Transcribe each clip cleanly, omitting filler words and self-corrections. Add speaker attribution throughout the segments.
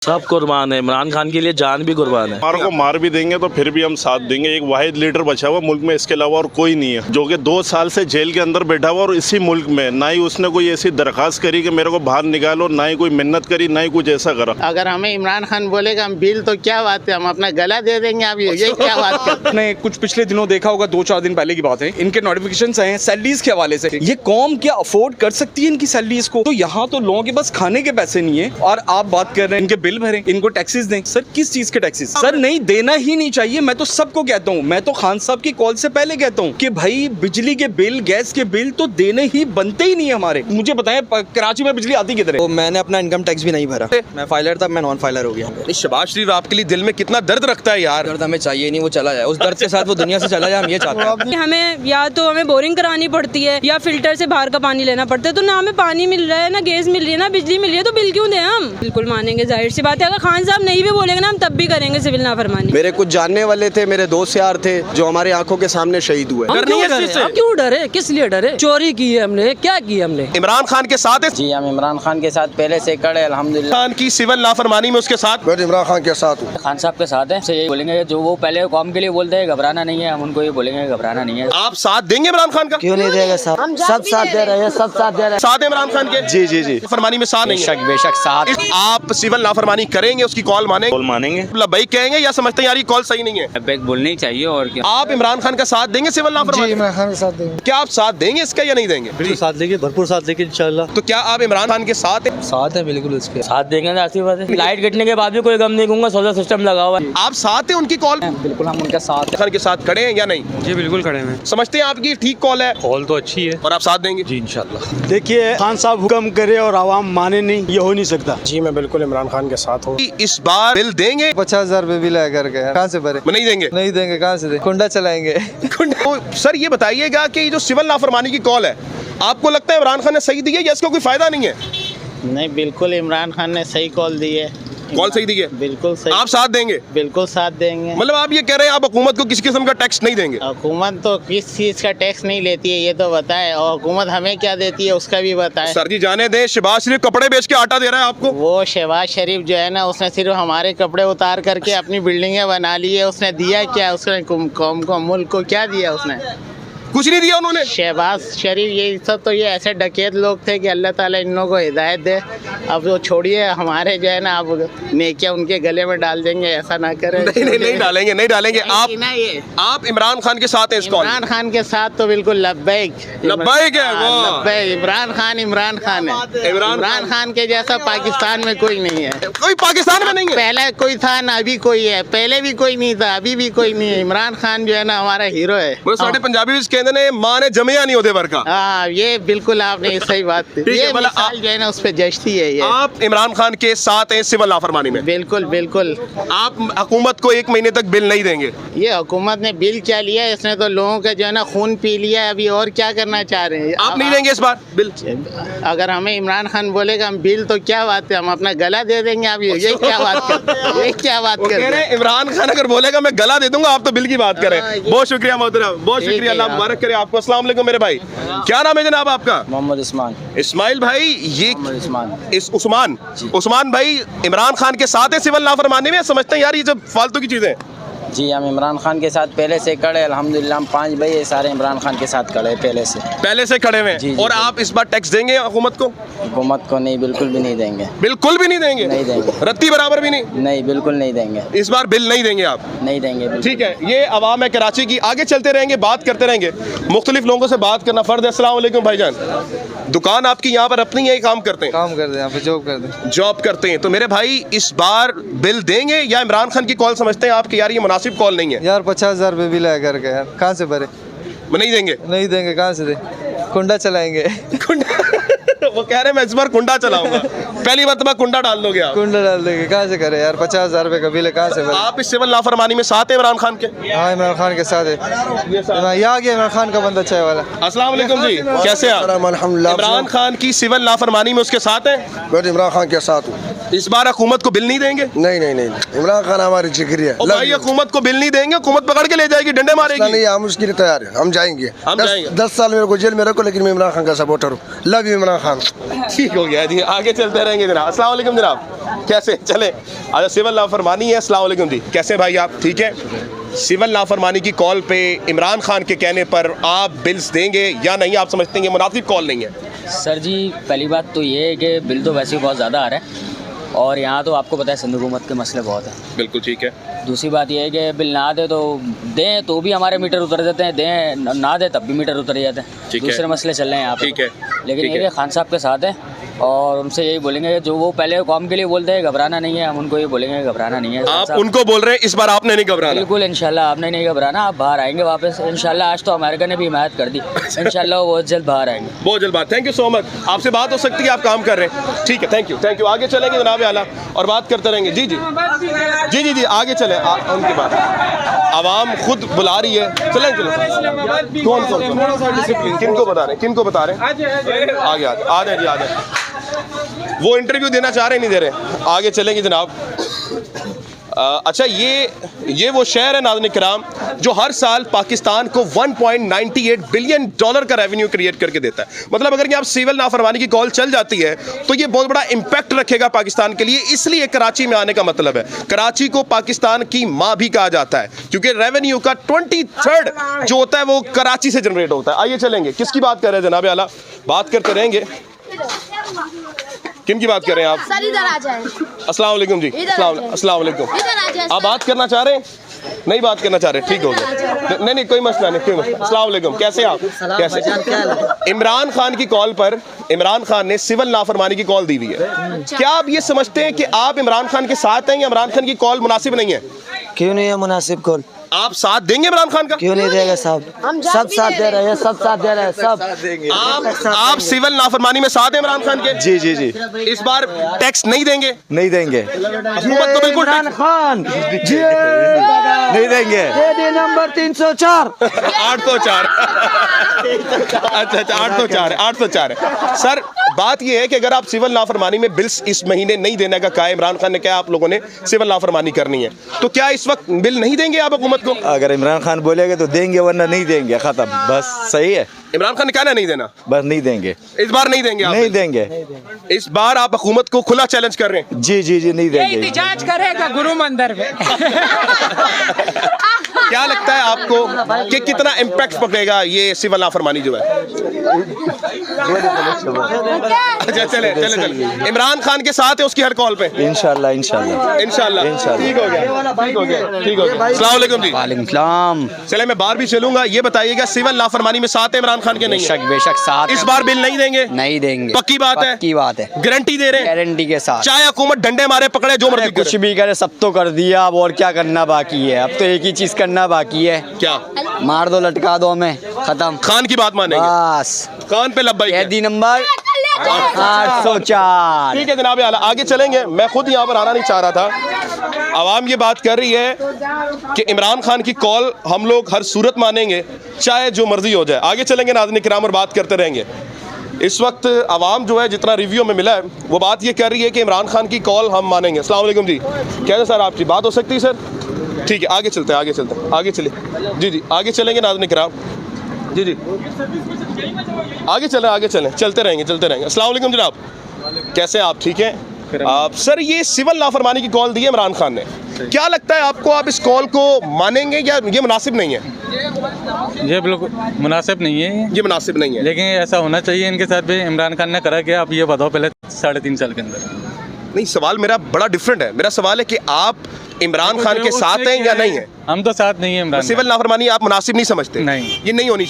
Speaker 1: सब कुर्बान है, इमरान खान के लिए जान भी कुर्बान है।
Speaker 2: हमारे को मार भी देंगे तो फिर भी हम साथ देंगे। एक वाहिद लीडर बचा हुआ मुल्क में, इसके अलावा और कोई नहीं है, जो कि 2 साल से जेल के अंदर बैठा हुआ और इसी मुल्क में ना ही उसने कोई ऐसी दरखास्त करी कि मेरे को बाहर निकालो, ना ही कोई मिन्नत करी, ना ही कुछ ऐसा करा।
Speaker 3: अगर हमें इमरान खान बोलेगा हम बिल तो क्या बात है, हम अपना गला दे देंगे। आप ये क्या बात करते हैं?
Speaker 4: आपने कुछ पिछले दिनों देखा होगा, 2-4 दिन पहले की बात है, इनके नोटिफिकेशंस आए हैं सैलरीज के हवाले से। ये कौम क्या अफोर्ड कर सकती है इनकी सैलरीज को? तो यहाँ तो लोगों के पास खाने के पैसे नहीं है और आप बात कर रहे हैं इनके बिल भरें, इनको टैक्सेस दें। सर किस चीज के टैक्सेस? सर नहीं देना ही नहीं चाहिए। मैं तो सबको कहता हूँ, मैं तो खान साहब की कॉल से पहले कहता हूँ कि भाई बिजली के बिल, गैस के बिल तो देने ही बनते ही नहीं है हमारे। मुझे बताएं कराची में बिजली आती किधर है?
Speaker 5: तो मैंने अपना इनकम टैक्स भी नहीं भरा। मैं फाइलर था, मैं नॉन फाइलर हो गया।
Speaker 6: शहबाज शरीफ आपके लिए दिल में कितना दर्द रखता है यार।
Speaker 5: दर्द हमें चाहिए नहीं, वो चला जाए, उस दर्द के साथ वो दुनिया से चला जाए, हम ये चाहते हैं।
Speaker 7: हमें या तो हमें बोरिंग करानी पड़ती है या फिल्टर से बाहर का पानी लेना पड़ता है, तो ना हमें पानी मिल रहा है, ना गैस मिल रही है, ना बिजली मिल रही है, तो बिल क्यों दें हम? बिल्कुल मानेंगे, जाहिर सी बात है। अगर खान साहब नहीं भी बोलेंगे ना, हम तब भी करेंगे सिविल नाफरमानी।
Speaker 8: मेरे कुछ जानने वाले थे, मेरे दोस्त यार थे जो हमारी आंखों के सामने शहीद हुए।
Speaker 9: क्यों डरे? किस लिए डरे? चोरी की है हमने, क्या की हमने?
Speaker 6: इमरान खान के साथ है।
Speaker 3: जी हम इमरान खान के साथ पहले से खड़े, अल्हम्दुलिल्लाह।
Speaker 6: खान की सिविल नाफरमानी में उसके साथ।
Speaker 8: मैं इमरान खान के साथ हूँ।
Speaker 3: खान साहब के साथ है, यही बोलेंगे जो वो पहले कौम के लिए बोलते हैं घबराना नहीं है, हम उनको ये बोलेंगे घबराना नहीं है।
Speaker 6: आप साथ देंगे इमरान खान का?
Speaker 5: क्यों नहीं देगा? सब साथ दे रहे हैं, सब साथ दे रहे हैं।
Speaker 6: साथ है इमरान खान के?
Speaker 8: जी जी जी।
Speaker 6: फरमानी में साथ नहीं है।
Speaker 5: बेशक साथ।
Speaker 6: आप सिविल नाफरमानी करेंगे, उसकी कॉल मानेंगे?
Speaker 1: कॉल मानेंगे।
Speaker 6: लब्बैक कहेंगे या समझते हैं यार ये कॉल सही नहीं है?
Speaker 3: लब्बैक बोलनी चाहिए। और क्या
Speaker 6: आप इमरान खान का साथ देंगे सिविल नाफरमानी?
Speaker 5: इमरान खान के साथ देंगे।
Speaker 6: क्या आप साथ देंगे इसका या नहीं देंगे?
Speaker 9: बिल्कुल साथ देंगे, भरपूर साथ देंगे इंशाल्लाह।
Speaker 6: तो क्या आप इमरान खान के साथ हैं?
Speaker 5: साथ है बिल्कुल उसके।
Speaker 3: साथ देंगे ना, ऐसी बात है। लाइट कटने के बाद भी कोई गम नहीं दूंगा, सोलर सिस्टम लगा हुआ है।
Speaker 6: आप साथ हैं उनकी कॉल?
Speaker 5: बिल्कुल हम उनके साथ
Speaker 6: खान के साथ खड़े हैं या नहीं?
Speaker 9: जी बिल्कुल खड़े हैं।
Speaker 6: समझते हैं आपकी ठीक कॉल है?
Speaker 9: कॉल तो अच्छी है
Speaker 6: और आप साथ देंगे?
Speaker 9: जी इंशाल्लाह।
Speaker 10: देखिए, खान साहब हुक्म करे और आवाम माने नहीं, ये हो नहीं सकता।
Speaker 8: जी मैं बिल्कुल इमरान खान के साथ हूँ।
Speaker 6: इस बार बिल देंगे?
Speaker 5: 50,000 रुपए बिल आया करके, कहाँ से भरे?
Speaker 6: नहीं देंगे?
Speaker 5: नहीं देंगे, कहाँ से दे? कुंडा चलाएंगे।
Speaker 6: तो सर ये बताइएगा कि ये जो सिविल नाफरमानी की कॉल है, आपको लगता है इमरान खान ने सही दी है या इसका कोई फायदा नहीं है?
Speaker 3: नहीं, बिल्कुल इमरान खान ने सही कॉल दी है।
Speaker 6: कॉल सही दी है?
Speaker 3: बिल्कुल सही।
Speaker 6: आप साथ देंगे?
Speaker 3: बिल्कुल साथ देंगे।
Speaker 6: मतलब आप ये कह रहे हैं आप हुकूमत को किसी किस्म का टैक्स नहीं देंगे?
Speaker 3: हुकूमत तो किस चीज का टैक्स नहीं लेती है ये तो बताए, और हुकूमत हमें क्या देती है उसका भी बताए।
Speaker 6: सर जी जाने दें, शहबाज शरीफ कपड़े बेच के आटा दे रहा है आपको।
Speaker 3: वो शहबाज शरीफ जो है ना, उसने सिर्फ हमारे कपड़े उतार करके अपनी बिल्डिंगें बना ली है। उसने दिया क्या? उसने कौम को, मुल्क को क्या दिया? उसने
Speaker 6: कुछ नहीं दिया उन्होंने।
Speaker 3: शहबाज शरीफ ये सब तो ये ऐसे डकैत लोग थे कि अल्लाह ताला इन लोगों को हिदायत दे। अब वो छोड़िए, हमारे जो है ना अब नेकियां उनके गले में डाल देंगे, ऐसा ना करें।
Speaker 6: नहीं डालेंगे, नहीं डालेंगे। आप इमरान खान के साथ हैं इस कॉल?
Speaker 3: इमरान खान के साथ तो बिल्कुल लब्बैक।
Speaker 6: लब्बैक है वो।
Speaker 3: लब्बैक। इमरान खान है। इमरान खान के जैसा पाकिस्तान में कोई नहीं है।
Speaker 6: कोई पाकिस्तान में नहीं है?
Speaker 3: पहले कोई था ना, अभी कोई है। पहले भी कोई नहीं था, अभी भी कोई नहीं है। इमरान खान जो है ना हमारा हीरो है।
Speaker 6: वो साढ़े पंजाबी भी कहते हैं माँ ने जमिया नहीं होते वर्का।
Speaker 3: हाँ, ये बिल्कुल आपने सही बात की। ये मिसाल जो है ना उस पे जचती है ये।
Speaker 6: आप इमरान खान के साथ हैं सिविल नाफरमानी में?
Speaker 3: बिल्कुल बिल्कुल।
Speaker 6: आप हुकूमत को 1 महीने तक बिल नहीं देंगे?
Speaker 3: ये हुकूमत ने बिल क्या लिया है? इसने तो लोगों का जो है ना खून पी लिया है। अभी और क्या करना चाह रहे हैं?
Speaker 6: आप नहीं देंगे इस बार बिल?
Speaker 3: अगर हमें इमरान खान बोलेगा हम बिल तो क्या बात है, हम अपना गला दे देंगे। आप ये क्या बात करते हैं? ये क्या बात कर रहे हैं?
Speaker 6: इमरान खान अगर बोलेगा मैं गला दे दूंगा, आप तो बिल की बात करें। बहुत शुक्रिया मोहतरम, बहुत शुक्रिया, अल्लाह मुबारक करे आपको। अस्सलाम वालेकुम मेरे भाई, क्या नाम है जनाब आपका?
Speaker 3: मोहम्मद उस्मान।
Speaker 6: इस्माइल भाई, ये
Speaker 3: उस्मान।
Speaker 6: उस्मान भाई इमरान खान के साथ है सिविल नाफरमानी में? समझते हैं यार ये जब फालतू की चीजें?
Speaker 3: जी हम इमरान खान के साथ पहले से खड़े, अल्हम्दुलिल्लाह। हम 5 भाई ये सारे इमरान खान के साथ खड़े पहले से
Speaker 6: खड़े हुए। और आप इस बार टैक्स देंगे हुकूमत को?
Speaker 3: हुकूमत को नहीं, बिल्कुल भी नहीं देंगे।
Speaker 6: बिल्कुल भी नहीं देंगे?
Speaker 3: नहीं देंगे।
Speaker 6: रत्ती बराबर भी नहीं?
Speaker 3: नहीं, बिल्कुल नहीं देंगे।
Speaker 6: इस बार बिल नहीं देंगे आप?
Speaker 3: नहीं देंगे।
Speaker 6: ठीक है, ये अवाम है कराची की। आगे चलते रहेंगे, बात करते रहेंगे, मुख्तलिफ लोगों से बात करना फर्ज है। अस्सलाम वालेकुम भाईजान, दुकान आपकी यहाँ पर अपनी यही काम करते हैं?
Speaker 5: काम करते हैं, यहाँ पे जॉब करते
Speaker 6: हैं। तो मेरे भाई इस बार बिल देंगे या इमरान खान की कॉल समझते हैं आपकी यार ये मुनासिब कॉल नहीं है?
Speaker 5: 50,000 रुपए बिल आया करके, यार कहाँ से भरे?
Speaker 6: नहीं देंगे? नहीं
Speaker 5: देंगे, कहाँ से दे? कुंडा चलाएंगे।
Speaker 6: वो कह रहे हैं मैं इस बार कुंडा चलाऊंगा। पहली मरतबा कुंडा डाल दोगे आप?
Speaker 5: कुंडा डाल देंगे, कहाँ से करे यार? 50,000 रुपए का बिल है, कहाँ से भरे?
Speaker 6: आप इस सिविल नाफरमानी में साथ हैं इमरान खान के?
Speaker 5: हाँ इमरान खान के साथ है। ये आ गया इमरान खान का बंदा चाय वाला।
Speaker 6: अस्सलाम वालेकुम जी, कैसे आप?
Speaker 8: अल्हम्दुलिल्लाह।
Speaker 6: इमरान खान की सिविल नाफरमानी में उसके साथ हैं?
Speaker 8: मैं इमरान खान के साथ हूँ।
Speaker 6: इस बार हुकूमत को बिल नहीं देंगे?
Speaker 5: नहीं नहीं नहीं, इमरान खान हमारी जिगरी है।
Speaker 6: और भाई हुकूमत को बिल नहीं देंगे, हुकूमत पकड़ के ले जाएगी, डंडे मारेगी।
Speaker 5: नहीं, हम उसके लिए तैयार हैं, हम जाएंगे।
Speaker 6: हम जाएंगे।
Speaker 5: 10 साल मेरे को जेल में रखो, लेकिन मैं इमरान खान का सपोर्टर हूँ। Love you Imran Khan.
Speaker 6: ठीक हो गया जी, आगे चलते रहेंगे जनाब। अस्सलाम वालेकुम जनाब, कैसे चले? अच्छा, सिविल नाफरमानी है। अस्सलाम वालेकुम जी, कैसे भाई आप? ठीक है। सिविल नाफरमानी की कॉल पे इमरान खान के कहने पर आप बिल्स देंगे या नहीं? आप समझते हैं मुनासिब कॉल नहीं है?
Speaker 11: सर जी, पहली बात तो ये है कि बिल तो वैसे ही बहुत ज़्यादा आ रहा है और यहाँ तो आपको पता है सिंध हुकूमत के मसले बहुत हैं।
Speaker 6: बिल्कुल ठीक है।
Speaker 11: दूसरी बात ये है कि बिल ना दे तो दें तो भी हमारे मीटर उतर जाते हैं, दें ना दे तब भी मीटर उतर जाते हैं।
Speaker 6: ठीक है।
Speaker 11: दूसरे मसले चल रहे हैं यहाँ पे।
Speaker 6: ठीक है।
Speaker 11: लेकिन
Speaker 6: ठीक
Speaker 11: ये
Speaker 6: है।
Speaker 11: खान साहब के साथ है और उनसे यही बोलेंगे जो वो पहले कौम के लिए बोलते हैं घबराना नहीं है, हम उनको ये बोलेंगे घबराना नहीं है।
Speaker 6: आप उनको बोल रहे हैं इस बार आपने नहीं घबराना?
Speaker 11: बिल्कुल इंशाल्लाह आपने नहीं घबराना, आप बाहर आएंगे वापस इंशाल्लाह। आज तो अमेरिका ने भी हिमायत कर दी, इंशाल्लाह वो बहुत जल्द बाहर आएंगे।
Speaker 6: बहुत जल्द बात। Thank you so much. आपसे बात हो सकती है, आप काम कर रहे हैं। ठीक है, थैंक यू। आगे चलेंगे जनाब आला और बात करते रहेंगे। जी जी जी जी जी आगे चले। उनकी बात आवाम खुद बुला रही है। चलें चलें। कौन किनको बता रहे हैं? आगे आ जाए जी, आ जाए। वो इंटरव्यू देना चाह रहे नहीं दे रहे। आगे चलेंगे जनाब। अच्छा, ये वो शहर है नाज़रीन किराम जो हर साल पाकिस्तान को 1.98 बिलियन डॉलर का रेवेन्यू क्रिएट करके देता है। मतलब अगर यहाँ सिविल नाफरमानी की कॉल चल जाती है तो ये बहुत बड़ा इम्पैक्ट रखेगा पाकिस्तान के लिए। इसलिए कराची में आने का मतलब है, कराची को पाकिस्तान की माँ भी कहा जाता है क्योंकि रेवेन्यू का 23rd जो होता है वो कराची से जनरेट होता है। आइए चलेंगे। किसकी बात कर रहे हैं जनाब आला? बात करते रहेंगे। किन की बात कर रहे हैं आप?
Speaker 12: सर इधर आ जाए।
Speaker 6: अस्सलाम वालेकुम जी। अस्सलाम वालेकुम। आप बात करना चाह रहे हैं? नहीं बात करना चाह रहे? ठीक हो गया। नहीं कोई मसला नहीं, कोई मसला। अस्सलाम वालेकुम, कैसे आप? कैसे? इमरान खान की कॉल पर इमरान खान ने सिविल नाफरमानी की कॉल दी हुई है। क्या आप ये समझते हैं कि आप इमरान खान के साथ हैं या इमरान खान की कॉल मुनासिब नहीं है?
Speaker 5: क्यों नहीं है मुनासिब कॉल?
Speaker 6: आप साथ देंगे इमरान खान का?
Speaker 5: क्यों नहीं देगा साहब? सब साथ दे रहे हैं, सब साथ दे रहे हैं, सब
Speaker 6: आप सिविल नाफरमानी में साथ हैं इमरान खान के?
Speaker 5: जी जी जी।
Speaker 6: इस बार टैक्स नहीं देंगे?
Speaker 5: नहीं देंगे।
Speaker 6: हुकूमत को बिल्कुल
Speaker 5: खान जी नहीं देंगे। नंबर 304
Speaker 6: 804। अच्छा 804 है। सर बात यह है कि अगर आप सिविल नाफरमानी में बिल्स इस महीने नहीं देने का कहा, इमरान खान ने कहा आप लोगों ने सिविल नाफरमानी करनी है, तो क्या इस वक्त बिल नहीं देंगे आप हुकूमत को?
Speaker 5: अगर इमरान खान बोलेगा तो देंगे, वरना नहीं देंगे, खत्म। बस सही है।
Speaker 6: इमरान खान ने कहना नहीं देना,
Speaker 5: बस नहीं देंगे।
Speaker 6: इस बार नहीं देंगे आप?
Speaker 5: नहीं देंगे।
Speaker 6: इस बार आप हुकूमत को खुला चैलेंज कर रहे हैं?
Speaker 5: जी जी जी नहीं देंगे।
Speaker 12: एहतिजाज करेगा गुरु मंदिर में।
Speaker 6: क्या लगता है आपको कि कितना इम्पैक्ट पड़ेगा ये सिविल नाफरमानी जो है? अच्छा चले। इमरान खान के साथ है उसकी हर कॉल पे?
Speaker 5: इंशाल्लाह इंशाल्लाह।
Speaker 6: ठीक हो गया। अस्सलाम वालेकुम जी।
Speaker 10: वालेकुम सलाम।
Speaker 6: चले मैं बाहर भी चलूंगा। ये बताइएगा सिविल नाफरमानी में साथ है इमरान खान के? नहीं है?
Speaker 10: बेशक साथ।
Speaker 6: इस बार बिल नहीं देंगे?
Speaker 10: नहीं देंगे।
Speaker 6: पक्की बात है?
Speaker 10: पक्की बात है।
Speaker 6: गारंटी दे रहे हैं?
Speaker 10: गारंटी के साथ।
Speaker 6: चाहे हुकूमत डंडे मारे पकड़े जो मर्जी
Speaker 10: कुछ भी करे, सब तो कर दिया, अब और क्या करना बाकी है? अब तो एक ही चीज करना बाकी है।
Speaker 6: क्या?
Speaker 10: मार दो, लटका दो हमें, खत्म।
Speaker 6: खान की बात मानेंगे?
Speaker 10: बस
Speaker 6: खान पे लब्बाइक है।
Speaker 10: कैदी नंबर 804।
Speaker 6: ठीक है जनाब आला, आगे चलेंगे। मैं खुद यहाँ पर आना नहीं चाह रहा था। आवाम ये बात कर रही है कि इमरान खान की कॉल हम लोग हर सूरत मानेंगे, चाहे जो मर्जी हो जाए। आगे चलेंगे नाज़रीन किराम और बात करते रहेंगे। इस वक्त आवाम जो है जितना रिव्यू में मिला है वो बात ये कर रही है कि इमरान खान की कॉल हम मानेंगे। अस्सलाम वालेकुम जी, कैसे सर आपकी बात हो सकती है सर? ठीक है, आगे चलते हैं आगे चलिए। जी आगे चलेंगे नाज़रीन किराम। जी आगे चलें, चलते रहेंगे। अस्सलाम वालेकुम जनाब, कैसे आप? ठीक हैं आप? सर ये सिविल नाफरमानी की कॉल दी है इमरान खान ने, क्या लगता है आपको, आप इस कॉल को मानेंगे या ये मुनासिब नहीं है?
Speaker 13: ये बिल्कुल मुनासिब नहीं है।
Speaker 6: ये मुनासिब नहीं है,
Speaker 13: लेकिन ऐसा होना चाहिए इनके साथ भी। इमरान खान ने करा क्या, आप ये बताओ पहले 3.5 साल के अंदर।
Speaker 6: नहीं, सवाल मेरा बड़ा डिफरेंट है। मेरा सवाल है कि आप इमरान खान के साथ हैं या नहीं है?
Speaker 13: हम तो साथ नहीं है इमरान।
Speaker 6: सिविल नाफरमानी आप मुनासिब नहीं समझते?
Speaker 13: नहीं,
Speaker 6: ये नहीं होनी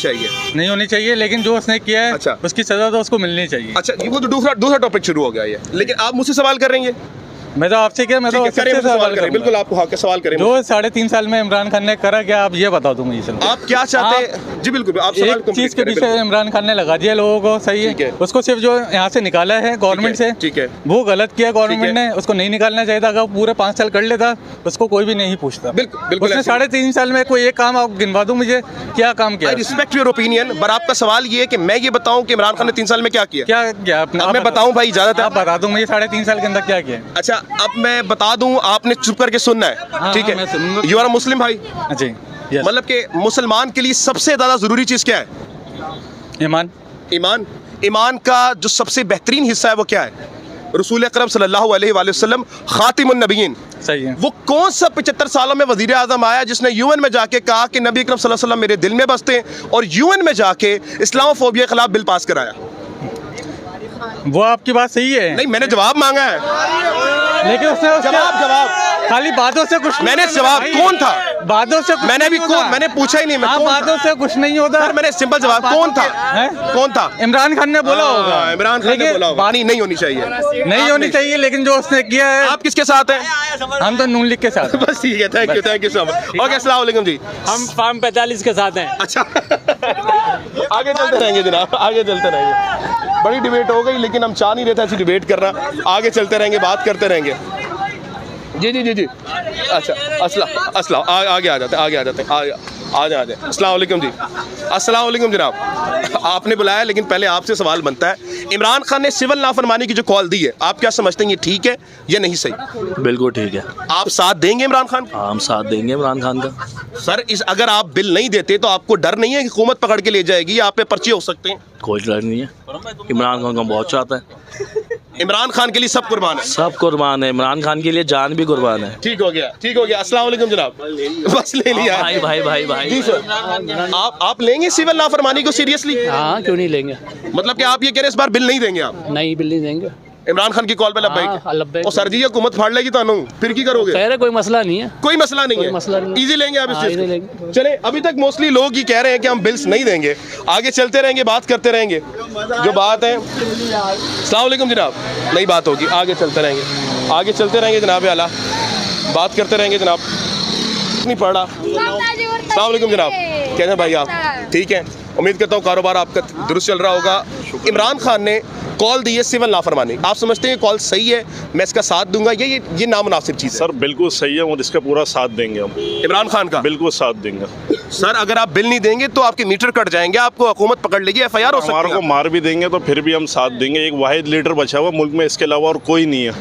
Speaker 6: चाहिए,
Speaker 13: लेकिन जो उसने किया है
Speaker 6: अच्छा,
Speaker 13: उसकी सजा तो उसको मिलनी चाहिए।
Speaker 6: अच्छा, वो तो दूसरा टॉपिक शुरू हो गया ये। लेकिन आप मुझसे सवाल कर रहे हैं
Speaker 13: मैं तो आपसे क्या, मैं तो
Speaker 6: ठीक है, करें,
Speaker 13: सबसे
Speaker 6: सवाल
Speaker 13: सवाल
Speaker 6: करें,
Speaker 13: करूंगा।
Speaker 6: बिल्कुल आपको हक है, सवाल करें।
Speaker 13: जो 3.5 साल में इमरान खान ने करा क्या, आप ये बता दो मुझे।
Speaker 6: आप क्या चाहते हैं जी? बिल्कुल आप सवाल
Speaker 13: एक
Speaker 6: complete
Speaker 13: चीज के
Speaker 6: करें,
Speaker 13: पीछे
Speaker 6: बिल्कुल।
Speaker 13: इमरान खान ने लगा दिया लोगों को, सही है, उसको सिर्फ जो यहाँ से निकाला है गवर्नमेंट से,
Speaker 6: ठीक है,
Speaker 13: वो गलत किया गवर्नमेंट ने, उसको नहीं निकालना चाहिए था। अगर पूरे 5 साल कर लेता उसको कोई भी नहीं पूछता।
Speaker 6: बिल्कुल
Speaker 13: उसने 3.5 साल में कोई एक काम आप गिनवा दो मुझे, क्या काम किया?
Speaker 6: आई रिस्पेक्ट योर ओपिनियन, पर आपका सवाल ये है कि मैं ये बताऊं कि इमरान खान ने 3 साल में क्या किया?
Speaker 13: क्या किया आपने?
Speaker 6: अब मैं बताऊं भाई, इजाजत है?
Speaker 13: आप बता दो मुझे 3.5 साल के अंदर क्या किया।
Speaker 6: अच्छा, अब मैं बता दूं, आपने चुप करके सुनना है, ठीक है? यू आर मुस्लिम भाई
Speaker 13: जी,
Speaker 6: मतलब कि मुसलमान के लिए सबसे ज्यादा जरूरी चीज क्या है?
Speaker 13: ईमान।
Speaker 6: ईमान। ईमान का जो सबसे बेहतरीन हिस्सा है वो क्या है? रसूल अकरम सल्लल्लाहु अलैहि वसल्लम खातिमुन नबीयीन।
Speaker 13: सही है।
Speaker 6: वो कौन सा 75 सालों में वजीर आजम आया जिसने यूएन में जाके कहा कि नबी अकरम सल्लल्लाहु अलैहि वसल्लम मेरे दिल में बसते हैं, और यूएन में जाके इस्लामोफोबिया के खिलाफ बिल पास कराया?
Speaker 13: वो आपकी बात सही है।
Speaker 6: नहीं, मैंने जवाब मांगा है,
Speaker 13: लेकिन उसने
Speaker 6: जवाब
Speaker 13: खाली बातों से कुछ,
Speaker 6: मैंने जवाब कौन था?
Speaker 13: बातों से
Speaker 6: मैंने भी मैंने पूछा ही नहीं, मैं कौन
Speaker 13: बातों से कुछ नहीं होता।
Speaker 6: सर मैंने सिंपल जवाब, कौन था? कौन था?
Speaker 13: इमरान खान ने बोला होगा।
Speaker 6: इमरान खान ने बोला होगा। बानी नहीं होनी चाहिए,
Speaker 13: नहीं होनी चाहिए, लेकिन जो उसने किया है।
Speaker 6: आप किसके साथ हैं?
Speaker 13: हम तो नून लीग के साथ।
Speaker 6: बस ठीक है, thank you so much. Okay, अस्सलाम वालेकुम जी।
Speaker 9: हम फार्म 45 के साथ हैं।
Speaker 6: अच्छा आगे चलते रहेंगे जनाब, आगे चलते रहेंगे। बड़ी डिबेट हो गई, लेकिन हम चाह नहीं रहे थे ऐसी डिबेट करना। आगे चलते रहेंगे, बात करते रहेंगे। जी जी जी जी। अच्छा, अस्सलाम आगे आ जाते हैं। अस्सलाम वालेकुम जी। अस्सलाम वालेकुम जनाब, आपने बुलाया, लेकिन पहले आपसे सवाल बनता है। इमरान खान ने सिविल नाफरमानी की जो कॉल दी है, आप क्या समझते हैं ये ठीक है या नहीं सही?
Speaker 1: बिल्कुल ठीक है।
Speaker 6: आप साथ देंगे इमरान खान?
Speaker 1: हम साथ देंगे इमरान खान का।
Speaker 6: सर अगर आप बिल नहीं देते तो आपको डर नहीं है कि हुकूमत पकड़ के ले जाएगी, या आप पे पर्चे हो सकते हैं?
Speaker 1: कोई डर नहीं है, इमरान खान को बहुत चाहता है।
Speaker 6: इमरान खान के लिए सब कुर्बान है।
Speaker 1: सब कुर्बान है, इमरान खान के लिए जान भी कुर्बान है।
Speaker 6: ठीक हो गया। अस्सलाम वालेकुम जनाब। बस ले लिया
Speaker 1: भाई
Speaker 6: जी सर। आप लेंगे सिविल नाफरमानी को सीरियसली?
Speaker 9: हाँ, क्यों नहीं लेंगे।
Speaker 6: मतलब कि आप ये कह रहे हैं इस बार बिल नहीं देंगे आप?
Speaker 9: नहीं, बिल नहीं देंगे।
Speaker 6: इमरान खान की कॉल पे लब्बैक। और सर जी हुकूमत फाड़ लेगी तो फिर की करोगे?
Speaker 9: खैर है, कोई मसला नहीं है।
Speaker 6: कोई मसला नहीं है, इजी लेंगे आप इस चीज को। चले, अभी तक मोस्टली लोग ही कह रहे हैं कि हम बिल्स नहीं देंगे। आगे चलते रहेंगे, बात करते रहेंगे जो बात है। अस्सलाम वालेकुम जनाब, नई बात होगी, आगे चलते रहेंगे जनाब आला, बात करते रहेंगे जनाब। नहीं पढ़ रहा। अस्सलाम वालेकुम जनाब, कैसे हैं भाई आप? ठीक है, उम्मीद करता हूँ कारोबार आपका दुरुस्त चल रहा होगा। इमरान खान ने कॉल दी है सिविल नाफरमानी, आप समझते हैं कॉल सही है, मैं इसका साथ दूंगा, ये नामुनासिब चीज़ है?
Speaker 2: सर बिल्कुल सही है, और इसका पूरा साथ देंगे हम।
Speaker 6: इमरान खान का
Speaker 2: बिल्कुल साथ देंगे।
Speaker 6: सर अगर आप बिल नहीं देंगे तो आपके मीटर कट जाएंगे, आपको हुकूमत पकड़ लेगी, FIR हो सकती है।
Speaker 2: हमारे को मार भी देंगे तो फिर भी हम साथ देंगे। एक वाहिद लीडर बचा हुआ मुल्क में, इसके अलावा और कोई नहीं है,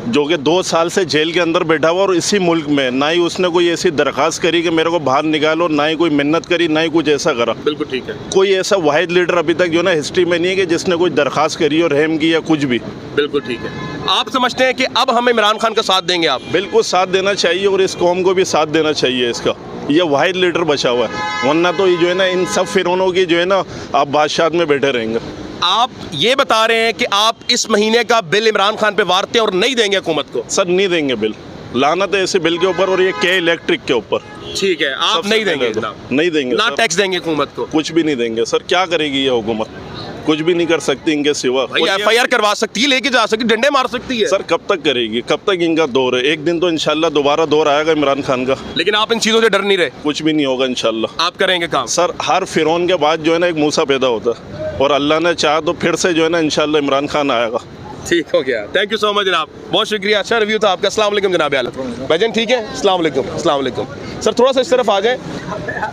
Speaker 2: जो कि 2 साल से जेल के अंदर बैठा हुआ, और इसी मुल्क में ना ही उसने कोई ऐसी दरख्वास्त करी कि मेरे को बाहर निकालो, ना ही कोई मिन्नत करी, ना ही कुछ ऐसा करा।
Speaker 6: बिल्कुल ठीक है।
Speaker 2: कोई ऐसा वाहिद लीडर अभी तक जो ना हिस्ट्री में नहीं है कि जिसने कोई दरख्वास्त करी और रहम की या कुछ भी।
Speaker 6: बिल्कुल ठीक है। आप समझते हैं कि अब हम इमरान खान का साथ देंगे? आप
Speaker 2: बिल्कुल साथ देना चाहिए, और इस कौम को भी साथ देना चाहिए इसका। ये वाहिद लीडर बचा हुआ है, वरना तो ये जो है ना इन सब फिरौनों की जो है ना आप बादशाह में बैठे रहेंगे।
Speaker 6: आप ये बता रहे हैं कि आप इस महीने का बिल इमरान खान पे वारते हैं और नहीं देंगे हुकूमत को?
Speaker 2: सर नहीं देंगे बिल, लानत है ऐसे बिल के ऊपर, और ये के इलेक्ट्रिक के ऊपर।
Speaker 6: ठीक है, आप नहीं देंगे?
Speaker 2: नहीं देंगे
Speaker 6: ना टैक्स देंगे हुकूमत को?
Speaker 2: कुछ भी नहीं देंगे सर। क्या करेगी ये हुकूमत? कुछ भी नहीं कर सकती इनके सिवा।
Speaker 6: FIR करवा सकती है, लेके जा सकती, डंडे मार सकती है।
Speaker 2: सर कब तक करेगी, कब तक इनका दौर है? एक दिन तो इंशाल्लाह दोबारा दौर आएगा इमरान खान का।
Speaker 6: लेकिन आप इन चीज़ों से डर नहीं रहे?
Speaker 2: कुछ भी नहीं होगा इंशाल्लाह,
Speaker 6: आप करेंगे काम।
Speaker 2: सर हर फिरौन के बाद जो है ना एक मूसा पैदा होता है, और अल्लाह ने चाहा तो फिर से जो है ना इंशाल्लाह इमरान खान आएगा।
Speaker 6: ठीक हो गया, थैंक यू सो मच जनाब, बहुत शुक्रिया, अच्छा रिव्यू था आपका। अस्सलाम वालेकुम जनाब आला भाईजान, ठीक है? अस्सलाम वालेकुम। अस्सलाम वालेकुम सर, थोड़ा सा इस तरफ आ जाए।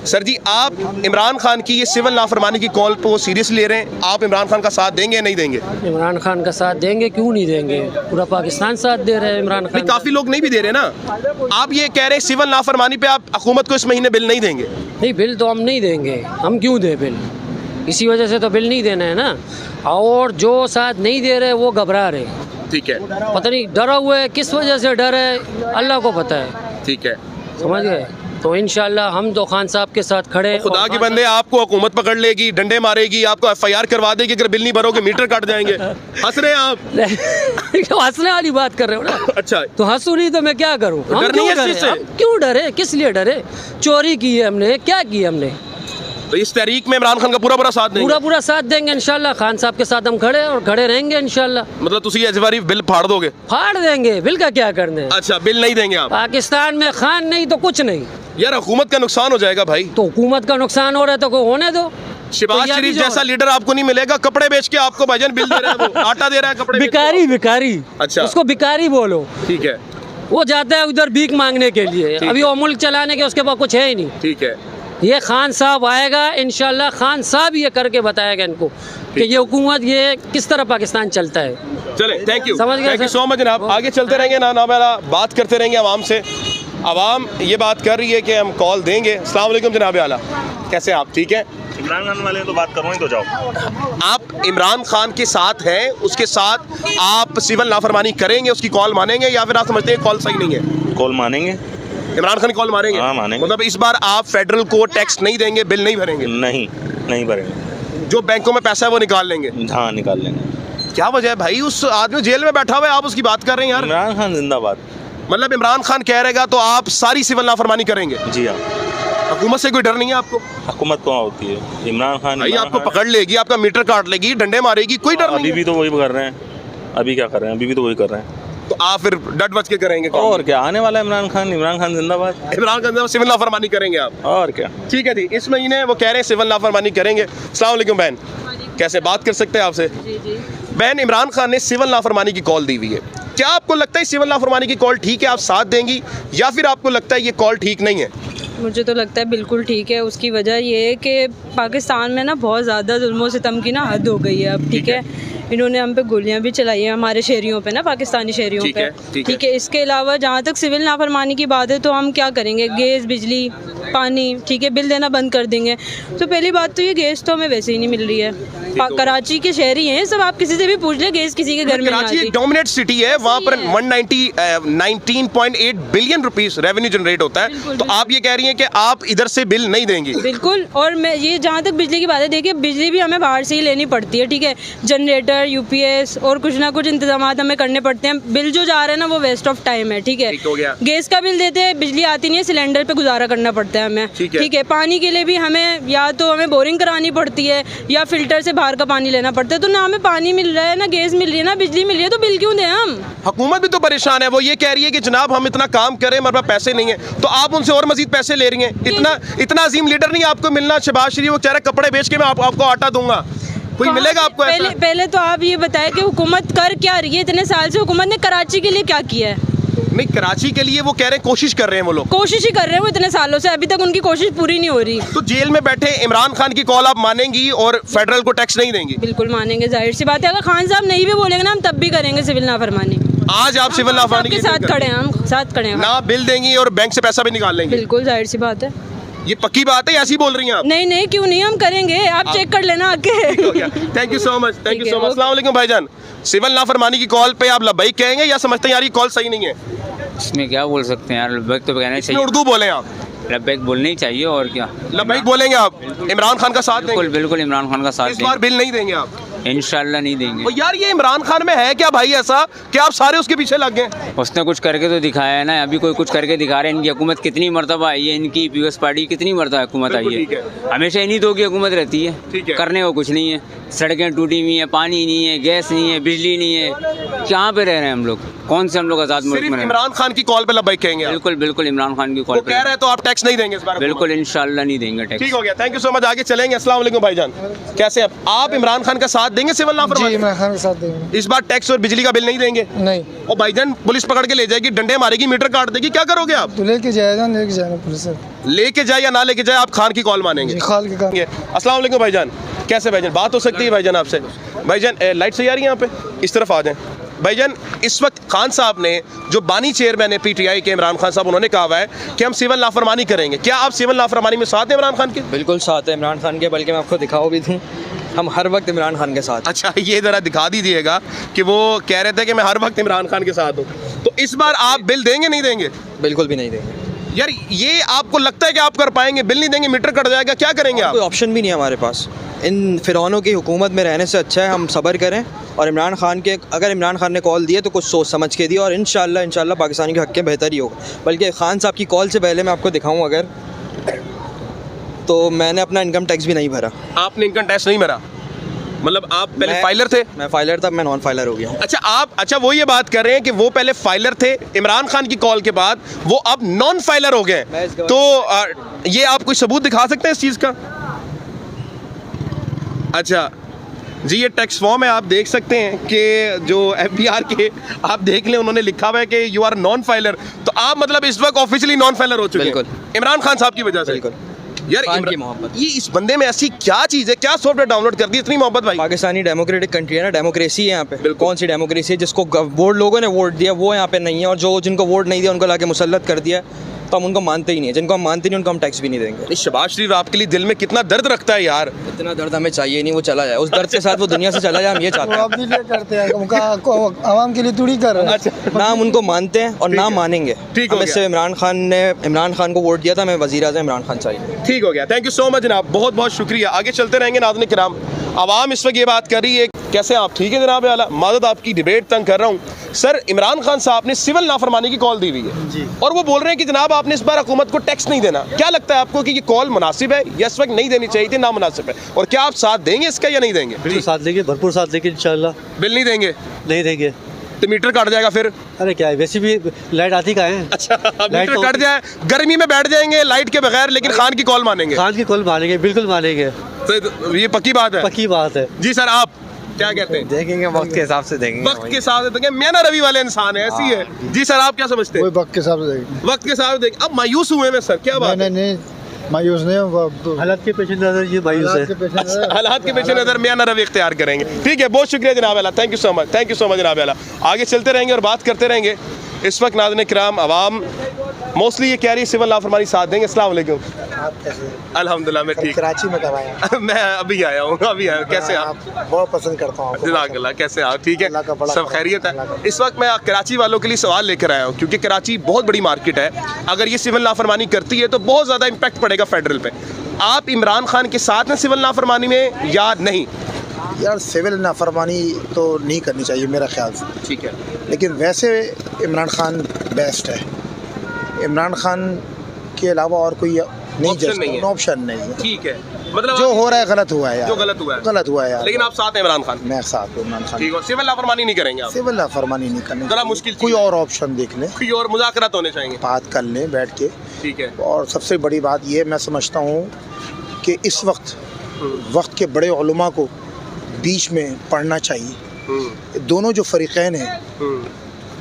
Speaker 6: सर जी, आप इमरान खान की ये सिविल नाफरमानी की कॉल को सीरियस ले रहे हैं? आप इमरान खान का साथ देंगे या नहीं देंगे?
Speaker 9: इमरान खान का साथ देंगे, क्यों नहीं देंगे, पूरा पाकिस्तान साथ दे रहे हैं इमरान खान।
Speaker 6: काफ़ी लोग नहीं भी दे रहे ना। आप ये कह रहे हैं सिविल नाफरमानी पे आप हुकूमत को इस महीने बिल नहीं देंगे?
Speaker 9: नहीं, बिल तो हम नहीं देंगे, हम क्यों दें बिल, इसी वजह से तो बिल नहीं देना है ना। और जो साथ नहीं दे रहे वो घबरा रहे,
Speaker 6: ठीक है,
Speaker 9: पता नहीं डरा हुआ है, किस वजह से डर है अल्लाह को पता है।
Speaker 6: ठीक है,
Speaker 9: समझ गए? तो इंशाल्लाह हम तो खान साहब के साथ खड़े।
Speaker 6: खुदा के बंदे, आपको हुकूमत पकड़ लेगी, डंडे मारेगी, आपको FIR करवा देगी, अगर बिल नहीं भरोगे मीटर काट जाएंगे। हंस रहे हैं आप?
Speaker 9: हंसने वाली बात कर रहे हो ना?
Speaker 6: अच्छा,
Speaker 9: तो हंसू नहीं तो मैं क्या करूँ?
Speaker 6: डर नहीं है इससे?
Speaker 9: क्यों डरे, किस लिए डरे? चोरी की है हमने, क्या की हमने?
Speaker 6: तो इस तहरीक में इमरान खान का पूरा साथ देंगे?
Speaker 9: पूरा साथ देंगे इंशाल्लाह। खान साहब के साथ हम खड़े और खड़े रहेंगे इंशाल्लाह।
Speaker 6: मतलब तुसी इस बारी बिल फाड़ दोगे?
Speaker 9: फाड़ देंगे। बिल का क्या करने?
Speaker 6: अच्छा, बिल नहीं देंगे आप?
Speaker 9: पाकिस्तान में खान नहीं तो कुछ नहीं
Speaker 6: यार। हुकूमत का नुकसान हो जाएगा भाई।
Speaker 9: तो हुकूमत का नुकसान हो रहा है तो को होने दो।
Speaker 6: शहबाज शरीफ जैसा लीडर आपको नहीं मिलेगा। कपड़े बेच के आपको भाईजान बिल दे रहा है, वो आटा दे रहा है, कपड़े
Speaker 9: भिखारी।
Speaker 6: अच्छा,
Speaker 9: उसको भिखारी बोलो।
Speaker 6: ठीक है।
Speaker 9: वो जाता है उधर भीख मांगने के लिए। अभी वो मुल्क चलाने के उसके पास कुछ है ही नहीं।
Speaker 6: ठीक है।
Speaker 9: ये खान साहब आएगा इंशाल्लाह। खान साहब ये करके बताएगा इनको कि ये हुकूमत ये किस तरह पाकिस्तान चलता है।
Speaker 6: चले, थैंक यू,
Speaker 9: समझ गए?
Speaker 6: थैंक यू सो मच जनाब। आगे चलते रहेंगे ना बात करते रहेंगे आवाम से। आवाम ये बात कर रही है कि हम कॉल देंगे। अस्सलाम वालेकुम जनाब आला, कैसे आप? ठीक है।
Speaker 2: इमरान खान वाले तो बात करो ही तो जाओ।
Speaker 6: आप इमरान खान के साथ हैं, उसके साथ आप सिविल नाफरमानी करेंगे, उसकी कॉल मानेंगे, या फिर आप समझते हैं कॉल सही नहीं है?
Speaker 2: कॉल मानेंगे।
Speaker 6: इमरान खान कॉल मानेंगे?
Speaker 2: हाँ, मानेंगे।
Speaker 6: मतलब इस बार आप फेडरल को टैक्स नहीं देंगे, बिल नहीं भरेंगे?
Speaker 2: नहीं भरेंगे।
Speaker 6: जो बैंकों में पैसा है वो निकाल लेंगे?
Speaker 2: हाँ, निकाल लेंगे।
Speaker 6: क्या वजह है भाई? उस आदमी जेल में बैठा हुआ है, आप उसकी बात कर रहे हैं यार।
Speaker 2: इमरान खान जिंदाबाद।
Speaker 6: मतलब इमरान खान कह रहेगा तो आप सारी सिविल नाफरमानी करेंगे?
Speaker 2: जी हाँ।
Speaker 6: हुकूमत से कोई डर नहीं है आपको?
Speaker 2: हुकूमत कहाँ होती है? इमरान खान
Speaker 6: भाई आपको पकड़ लेगी, आपका मीटर काट लेगी, डंडे मारेगी, कोई डर नहीं।
Speaker 2: अभी भी तो वही कर रहे हैं। अभी क्या कर रहे हैं? अभी भी तो वही कर रहे हैं।
Speaker 6: तो आप फिर डट बच के करेंगे?
Speaker 2: और क्या, आने वाला है इमरान खान। इमरान खान जिंदाबाद।
Speaker 6: इमरान खान सिविल नाफरमानी करेंगे आप?
Speaker 2: और क्या।
Speaker 6: ठीक है जी। इस महीने वो कह रहे हैं सिविल नाफरमानी करेंगे। अस्सलाम वालेकुम बहन, कैसे बात कर सकते हैं आपसे? बहन, इमरान खान ने सिविल नाफरमानी की कॉल दी हुई है। क्या आपको लगता है सिविल नाफरमानी की कॉल ठीक है, आप साथ देंगी, या फिर आपको लगता है ये कॉल ठीक नहीं है?
Speaker 7: मुझे तो लगता है बिल्कुल ठीक है। उसकी वजह ये है कि पाकिस्तान में ना बहुत ज़्यादा जुल्म सितम की ना हद हो गई है अब। ठीक है। इन्होंने हम पे गोलियां भी चलाई हैं हमारे शहरियों पे ना, पाकिस्तानी शहरियों पे। ठीक है। इसके अलावा जहाँ तक सिविल नाफरमानी की बात है तो हम क्या करेंगे? गैस, बिजली, पानी, ठीक है, बिल देना बंद कर देंगे। तो पहली बात तो ये गैस तो हमें वैसे ही नहीं मिल रही है। कराची के शहरी हैं सब, आप किसी से भी पूछ ले, गैस किसी के घर में नहीं आती।
Speaker 6: कराची एक डोमिनेट सिटी है, वहाँ पर 19.8 बिलियन रुपीस रेवेन्यू जनरेट होता है। तो आप ये कह रही हैं कि आप इधर से बिल नहीं देंगी?
Speaker 7: बिल्कुल। और मैं ये जहाँ तक बिजली की बात है, देखिए बिजली भी हमें बाहर से ही लेनी पड़ती है। ठीक है। जनरेटर, यूपीएस और कुछ ना कुछ इंतजाम हमें करने पड़ते हैं। बिल जो जा रहा है ना वो वेस्ट ऑफ टाइम है। ठीक है। गैस का बिल देते हैं, बिजली आती नहीं है, सिलेंडर पे गुजारा करना पड़ता है हमें। ठीक है। पानी के लिए भी हमें या तो हमें बोरिंग करानी पड़ती है या फिल्टर से बाहर का पानी लेना पड़ता है। तो ना हमें पानी मिल रहा है, ना गैस मिल रही है, ना बिजली मिल रही है, तो बिल क्यों दें हम?
Speaker 6: हुकूमत भी तो परेशान है। वो ये कह रही है कि जनाब हम इतना काम करें, हमारे पास पैसे नहीं है, तो आप उनसे और मजीद पैसे ले रही हैं। इतना अजीम लीडर नहीं आपको मिलना। शहबाज शरीफ वो कह रहा है कपड़े बेच के मैं आपको आटा दूंगा, कोई मिलेगा आपको?
Speaker 7: पहले तो आप ये बताएं कि हुकूमत कर क्या रही है? इतने साल से हुकूमत ने कराची के लिए क्या किया है?
Speaker 6: नहीं, कराची के लिए वो कह रहे हैं कोशिश कर रहे हैं, वो लोग
Speaker 7: कोशिश ही कर रहे हैं वो इतने सालों से, अभी तक उनकी कोशिश पूरी नहीं हो रही।
Speaker 6: तो जेल में बैठे इमरान खान की कॉल आप मानेंगी और फेडरल को टैक्स नहीं देंगी?
Speaker 7: बिल्कुल मानेंगे, जाहिर सी बात है। अगर खान साहब नहीं भी बोलेंगे ना हम तब भी करेंगे सिविल नाफरमानी।
Speaker 6: आज आप सिविल नाफरमानी
Speaker 7: के साथ खड़े हैं, हम साथ खड़े हैं।
Speaker 6: ना बिल देंगी और बैंक से पैसा भी निकाल लेंगे?
Speaker 7: बिल्कुल, जाहिर सी बात है।
Speaker 6: ये पक्की बात है, ऐसी बोल रही हैं आप?
Speaker 7: नहीं, क्यों नहीं, हम करेंगे, आप चेक कर लेना आके।
Speaker 6: Thank you so much, thank you so much. अस्सलाम वालेकुम भाईजान, सिविल नाफरमानी की कॉल पे आप लब्बैक कहेंगे या समझते हैं यार ये कॉल सही नहीं है?
Speaker 14: इसमें क्या बोल सकते हैं यार, लब्बैक तो कहना चाहिए।
Speaker 6: उर्दू बोलें आप?
Speaker 14: लब्बैक बोलनी ही चाहिए, और क्या
Speaker 6: लब्बैक बोलेंगे आप? इमरान खान का साथ देंगे?
Speaker 14: बिल्कुल इमरान खान का साथ
Speaker 6: इस बार बिल नहीं देंगे आप?
Speaker 14: इंशाल्लाह नहीं देंगे।
Speaker 6: यार ये इमरान खान में है क्या भाई ऐसा कि आप सारे उसके पीछे लग गए?
Speaker 14: उसने कुछ करके तो दिखाया है ना, अभी कोई कुछ करके दिखा रहे हैं। इनकी हुकूमत कितनी मरतबा आई है, इनकी पीपल्स पार्टी कितनी मरतबा हुकूमत आई है, हमेशा इन्हीं दो की हुकूमत रहती है, करने को कुछ नहीं है। सड़कें टूटी हुई हैं, पानी नहीं है, गैस नहीं है, बिजली नहीं है, कहाँ पे रह रहे हैं हम लोग? कौन से हम लोग आज़ाद मुल्क में?
Speaker 6: इमरान खान की कॉल पे लब्बैक कहेंगे?
Speaker 14: बिल्कुल इमरान खान की कॉल पे
Speaker 6: कह रहे हैं, तो आप टैक्स नहीं देंगे इस बार?
Speaker 14: बिल्कुल इंशाल्लाह नहीं देंगे टैक्स।
Speaker 6: ठीक हो गया, थैंक यू सो मच। आगे चलेंगे। अस्सलाम वालेकुम भाईजान, कैसे आप इमरान खान का साथ देंगे सिविल नाफरमानी?
Speaker 5: इमरान खान के साथ देंगे।
Speaker 6: इस बार टैक्स और बिजली का बिल नहीं देंगे?
Speaker 5: नहीं।
Speaker 6: और भाईजान पुलिस पकड़ के ले जाएगी, डंडे मारेगी, मीटर काट देगी, क्या करोगे आप?
Speaker 5: तो लेके जाएगा पुलिस,
Speaker 6: लेके जाए या ना लेके जाए, आप खान की कॉल मानेंगे?
Speaker 5: खान की कॉल।
Speaker 6: अस्सलाम वालेकुम भाईजान, कैसे भाईजान? बात हो सकती है भाईजान आपसे? भाईजान लाइट सही आ रही है यहाँ पे, इस तरफ आ जाएं। भाईजान इस वक्त खान साहब ने, जो बानी चेयरमैन है पीटीआई के, इमरान खान साहब, उन्होंने कहा हुआ है कि हम सिविल नाफरमानी करेंगे। क्या आप सिविल नाफरमानी में साथ हैं इमरान खान के?
Speaker 8: बिल्कुल साथ है इमरान खान के, बल्कि मैं आपको दिखाओ भी दूँ, हम हर वक्त इमरान खान के साथ।
Speaker 6: अच्छा, ये ज़रा दिखा दीजिएगा कि वो कह रहे थे कि मैं हर वक्त इमरान खान के साथ हूँ। तो इस बार आप बिल देंगे नहीं देंगे?
Speaker 8: बिल्कुल भी नहीं देंगे।
Speaker 6: यार ये आपको लगता है कि आप कर पाएंगे? बिल नहीं देंगे, मीटर कट जाएगा, क्या करेंगे आप?
Speaker 8: कोई ऑप्शन भी नहीं है हमारे पास। इन फिरौनों की हुकूमत में रहने से अच्छा है हम सब्र करें, और इमरान खान के, अगर इमरान खान ने कॉल दी है तो कुछ सोच समझ के दी, और इंशाल्लाह पाकिस्तानी के हक़ में बेहतर ही होगा। बल्कि खान साहब की कॉल से पहले मैं आपको दिखाऊँ, अगर तो मैंने अपना इनकम टैक्स भी नहीं भरा।
Speaker 6: आपने इनकम टैक्स नहीं भरा, मतलब आप पहले फाइलर थे?
Speaker 8: मैं फाइलर था, मैं नॉन फाइलर हो गया हूँ।
Speaker 6: अच्छा वो ये बात कर रहे हैं कि वो पहले फाइलर थे, इमरान खान की कॉल के बाद वो अब नॉन फाइलर हो गए, तो ये आप कोई सबूत दिखा सकते हैं इस चीज़ का? अच्छा जी, ये टैक्स फॉर्म है, आप देख सकते हैं कि जो FBR के आप देख लें, उन्होंने लिखा हुआ है कि यू आर नॉन फाइलर, तो आप मतलब इस वक्त ऑफिशियली नॉन फाइलर हो चुके हैं इमरान खान साहब की वजह से। यार
Speaker 8: की मोहब्बत,
Speaker 6: ये इस बंदे में ऐसी क्या चीज़ है, क्या सॉफ्टवेयर डाउनलोड कर दी इतनी मोहब्बत भाई?
Speaker 8: पाकिस्तानी डेमोक्रेटिक कंट्री है ना, डेमोक्रेसी है यहाँ पे। कौन सी डेमोक्रेसी है? जिसको वोट लोगों ने वोट दिया वो यहाँ पे नहीं है, और जो जिनको वोट नहीं दिया उनको लाके मुसल्लत कर दिया, तो हम उनको मानते ही नहीं है। जिनको हम मानते नहीं उनको हम टैक्स भी नहीं देंगे।
Speaker 6: शहबाज शरीफ आपके लिए दिल में कितना दर्द रखता है यार।
Speaker 8: इतना दर्द हमें चाहिए नहीं, वो चला जाए, उस दर्द के साथ वो दुनिया से चला जाए, हम ये चाहते हैं।
Speaker 5: अपने लिए करते हैं, उनका आवाम के लिए थोड़ी कर रहे हैं।
Speaker 8: ना हम उनको मानते हैं और ना मानेंगे। हमें सिर्फ इमरान खान को वोट दिया था, हमें वज़ीर-ए-आज़म इमरान खान चाहिए।
Speaker 6: ठीक हो गया, थैंक यू सो मच जनाब, बहुत बहुत शुक्रिया। आगे चलते रहेंगे नाज़रीन किराम। आवाम इस वक्त ये बात कर रही है, कैसे आप ठीक है जनाब आला? मादद आपकी डिबेट तंग कर रहा हूँ सर। इमरान खान साहब ने सिविल नाफरमानी की कॉल दी हुई है जी, और वो बोल रहे हैं कि जनाब आपने इस बार हुकूमत को टैक्स नहीं देना। क्या लगता है आपको कि ये कॉल मुनासिब है या इस वक्त नहीं देनी चाहिए थी, ना मुनासिब है, और क्या आप साथ देंगे इसका या नहीं देंगे?
Speaker 15: बिल्कुल साथ देंगे, भरपूर साथ देंगे इंशाल्लाह।
Speaker 6: बिल नहीं देंगे?
Speaker 15: नहीं देंगे
Speaker 6: तो मीटर कट जाएगा फिर?
Speaker 15: अरे क्या है, वैसे भी लाइट आती का है।
Speaker 6: अच्छा, मीटर कट जाए, गर्मी में बैठ जाएंगे लाइट के बगैर, लेकिन खान की कॉल मानेंगे?
Speaker 15: खान की कॉल मानेंगे, बिल्कुल मानेंगे।
Speaker 6: तो ये पक्की बात है?
Speaker 15: पक्की बात है जी।
Speaker 6: सर आप क्या कहते हैं?
Speaker 5: देखेंगे, वक्त के हिसाब से देखेंगे।
Speaker 6: वक्त के हिसाब से देखेंगे, मैं ना रवि वाले इंसान है, ऐसी है जी। सर आप क्या समझते हैं?
Speaker 5: वक्त के हिसाब से देखेंगे।
Speaker 6: वक्त के हिसाब से देखेंगे। अब मायूस हुए हैं सर, क्या बात?
Speaker 5: नहीं मायूस नहीं,
Speaker 15: हालात के पेश नजर ये मायूस है।
Speaker 6: हालात के पेश नजर मैं ना रवि इख्तियार करेंगे। ठीक है, बहुत शुक्रिया जनाब आला, thank you so much, thank you so much जनाब आला। आगे चलते रहेंगे और बात करते रहेंगे। इस वक्त नाज़रीन किराम आवाम मोस्टली ये कह रही है सिविल नाफरमानी साथ देंगे। अस्सलाम वालेकुम।
Speaker 5: आप कैसे?
Speaker 6: अल्हम्दुलिल्लाह मैं ठीक।
Speaker 5: कराची में कब आया?
Speaker 6: मैं अभी आया हूँ, अभी आया। कैसे आप?
Speaker 5: बहुत पसंद करता हूँ।
Speaker 6: जज़ाकल्लाह, कैसे आप? ठीक है, सब खैरियत है। इस वक्त मैं कराची वालों के लिए सवाल लेकर आया हूँ, क्योंकि कराची बहुत बड़ी मार्केट है। अगर ये सिविल नाफरमानी करती है तो बहुत ज़्यादा इम्पैक्ट पड़ेगा फेडरल पे। आप इमरान खान के साथ हैं सिविल नाफरमानी में या नहीं?
Speaker 5: यार सिविल नाफरमानी तो नहीं करनी चाहिए मेरा ख्याल से।
Speaker 6: ठीक है,
Speaker 5: लेकिन वैसे इमरान खान बेस्ट है। इमरान खान के अलावा और कोई नहीं, ऑप्शन नहीं है।
Speaker 6: ठीक है, मतलब
Speaker 5: जो हो रहा है गलत हुआ है यार,
Speaker 6: जो गलत हुआ है
Speaker 5: यार।
Speaker 6: लेकिन आप साथ हैं इमरान खान?
Speaker 5: मैं साथ हूँ इमरान खान।
Speaker 6: ठीक है, सिविल नाफरमानी नहीं करेंगे आप?
Speaker 5: सिविल नाफरमानी नहीं करनी,
Speaker 6: जरा मुश्किल,
Speaker 5: कोई और ऑप्शन देख लें,
Speaker 6: कोई और मुज़ाकरात होने चाहिए,
Speaker 5: बात कर लें बैठ के।
Speaker 6: ठीक है, और
Speaker 5: सबसे बड़ी बात ये मैं समझता हूँ कि इस वक्त के बड़े उलमा को बीच में पढ़ना चाहिए। दोनों जो फरीक़ैन हैं,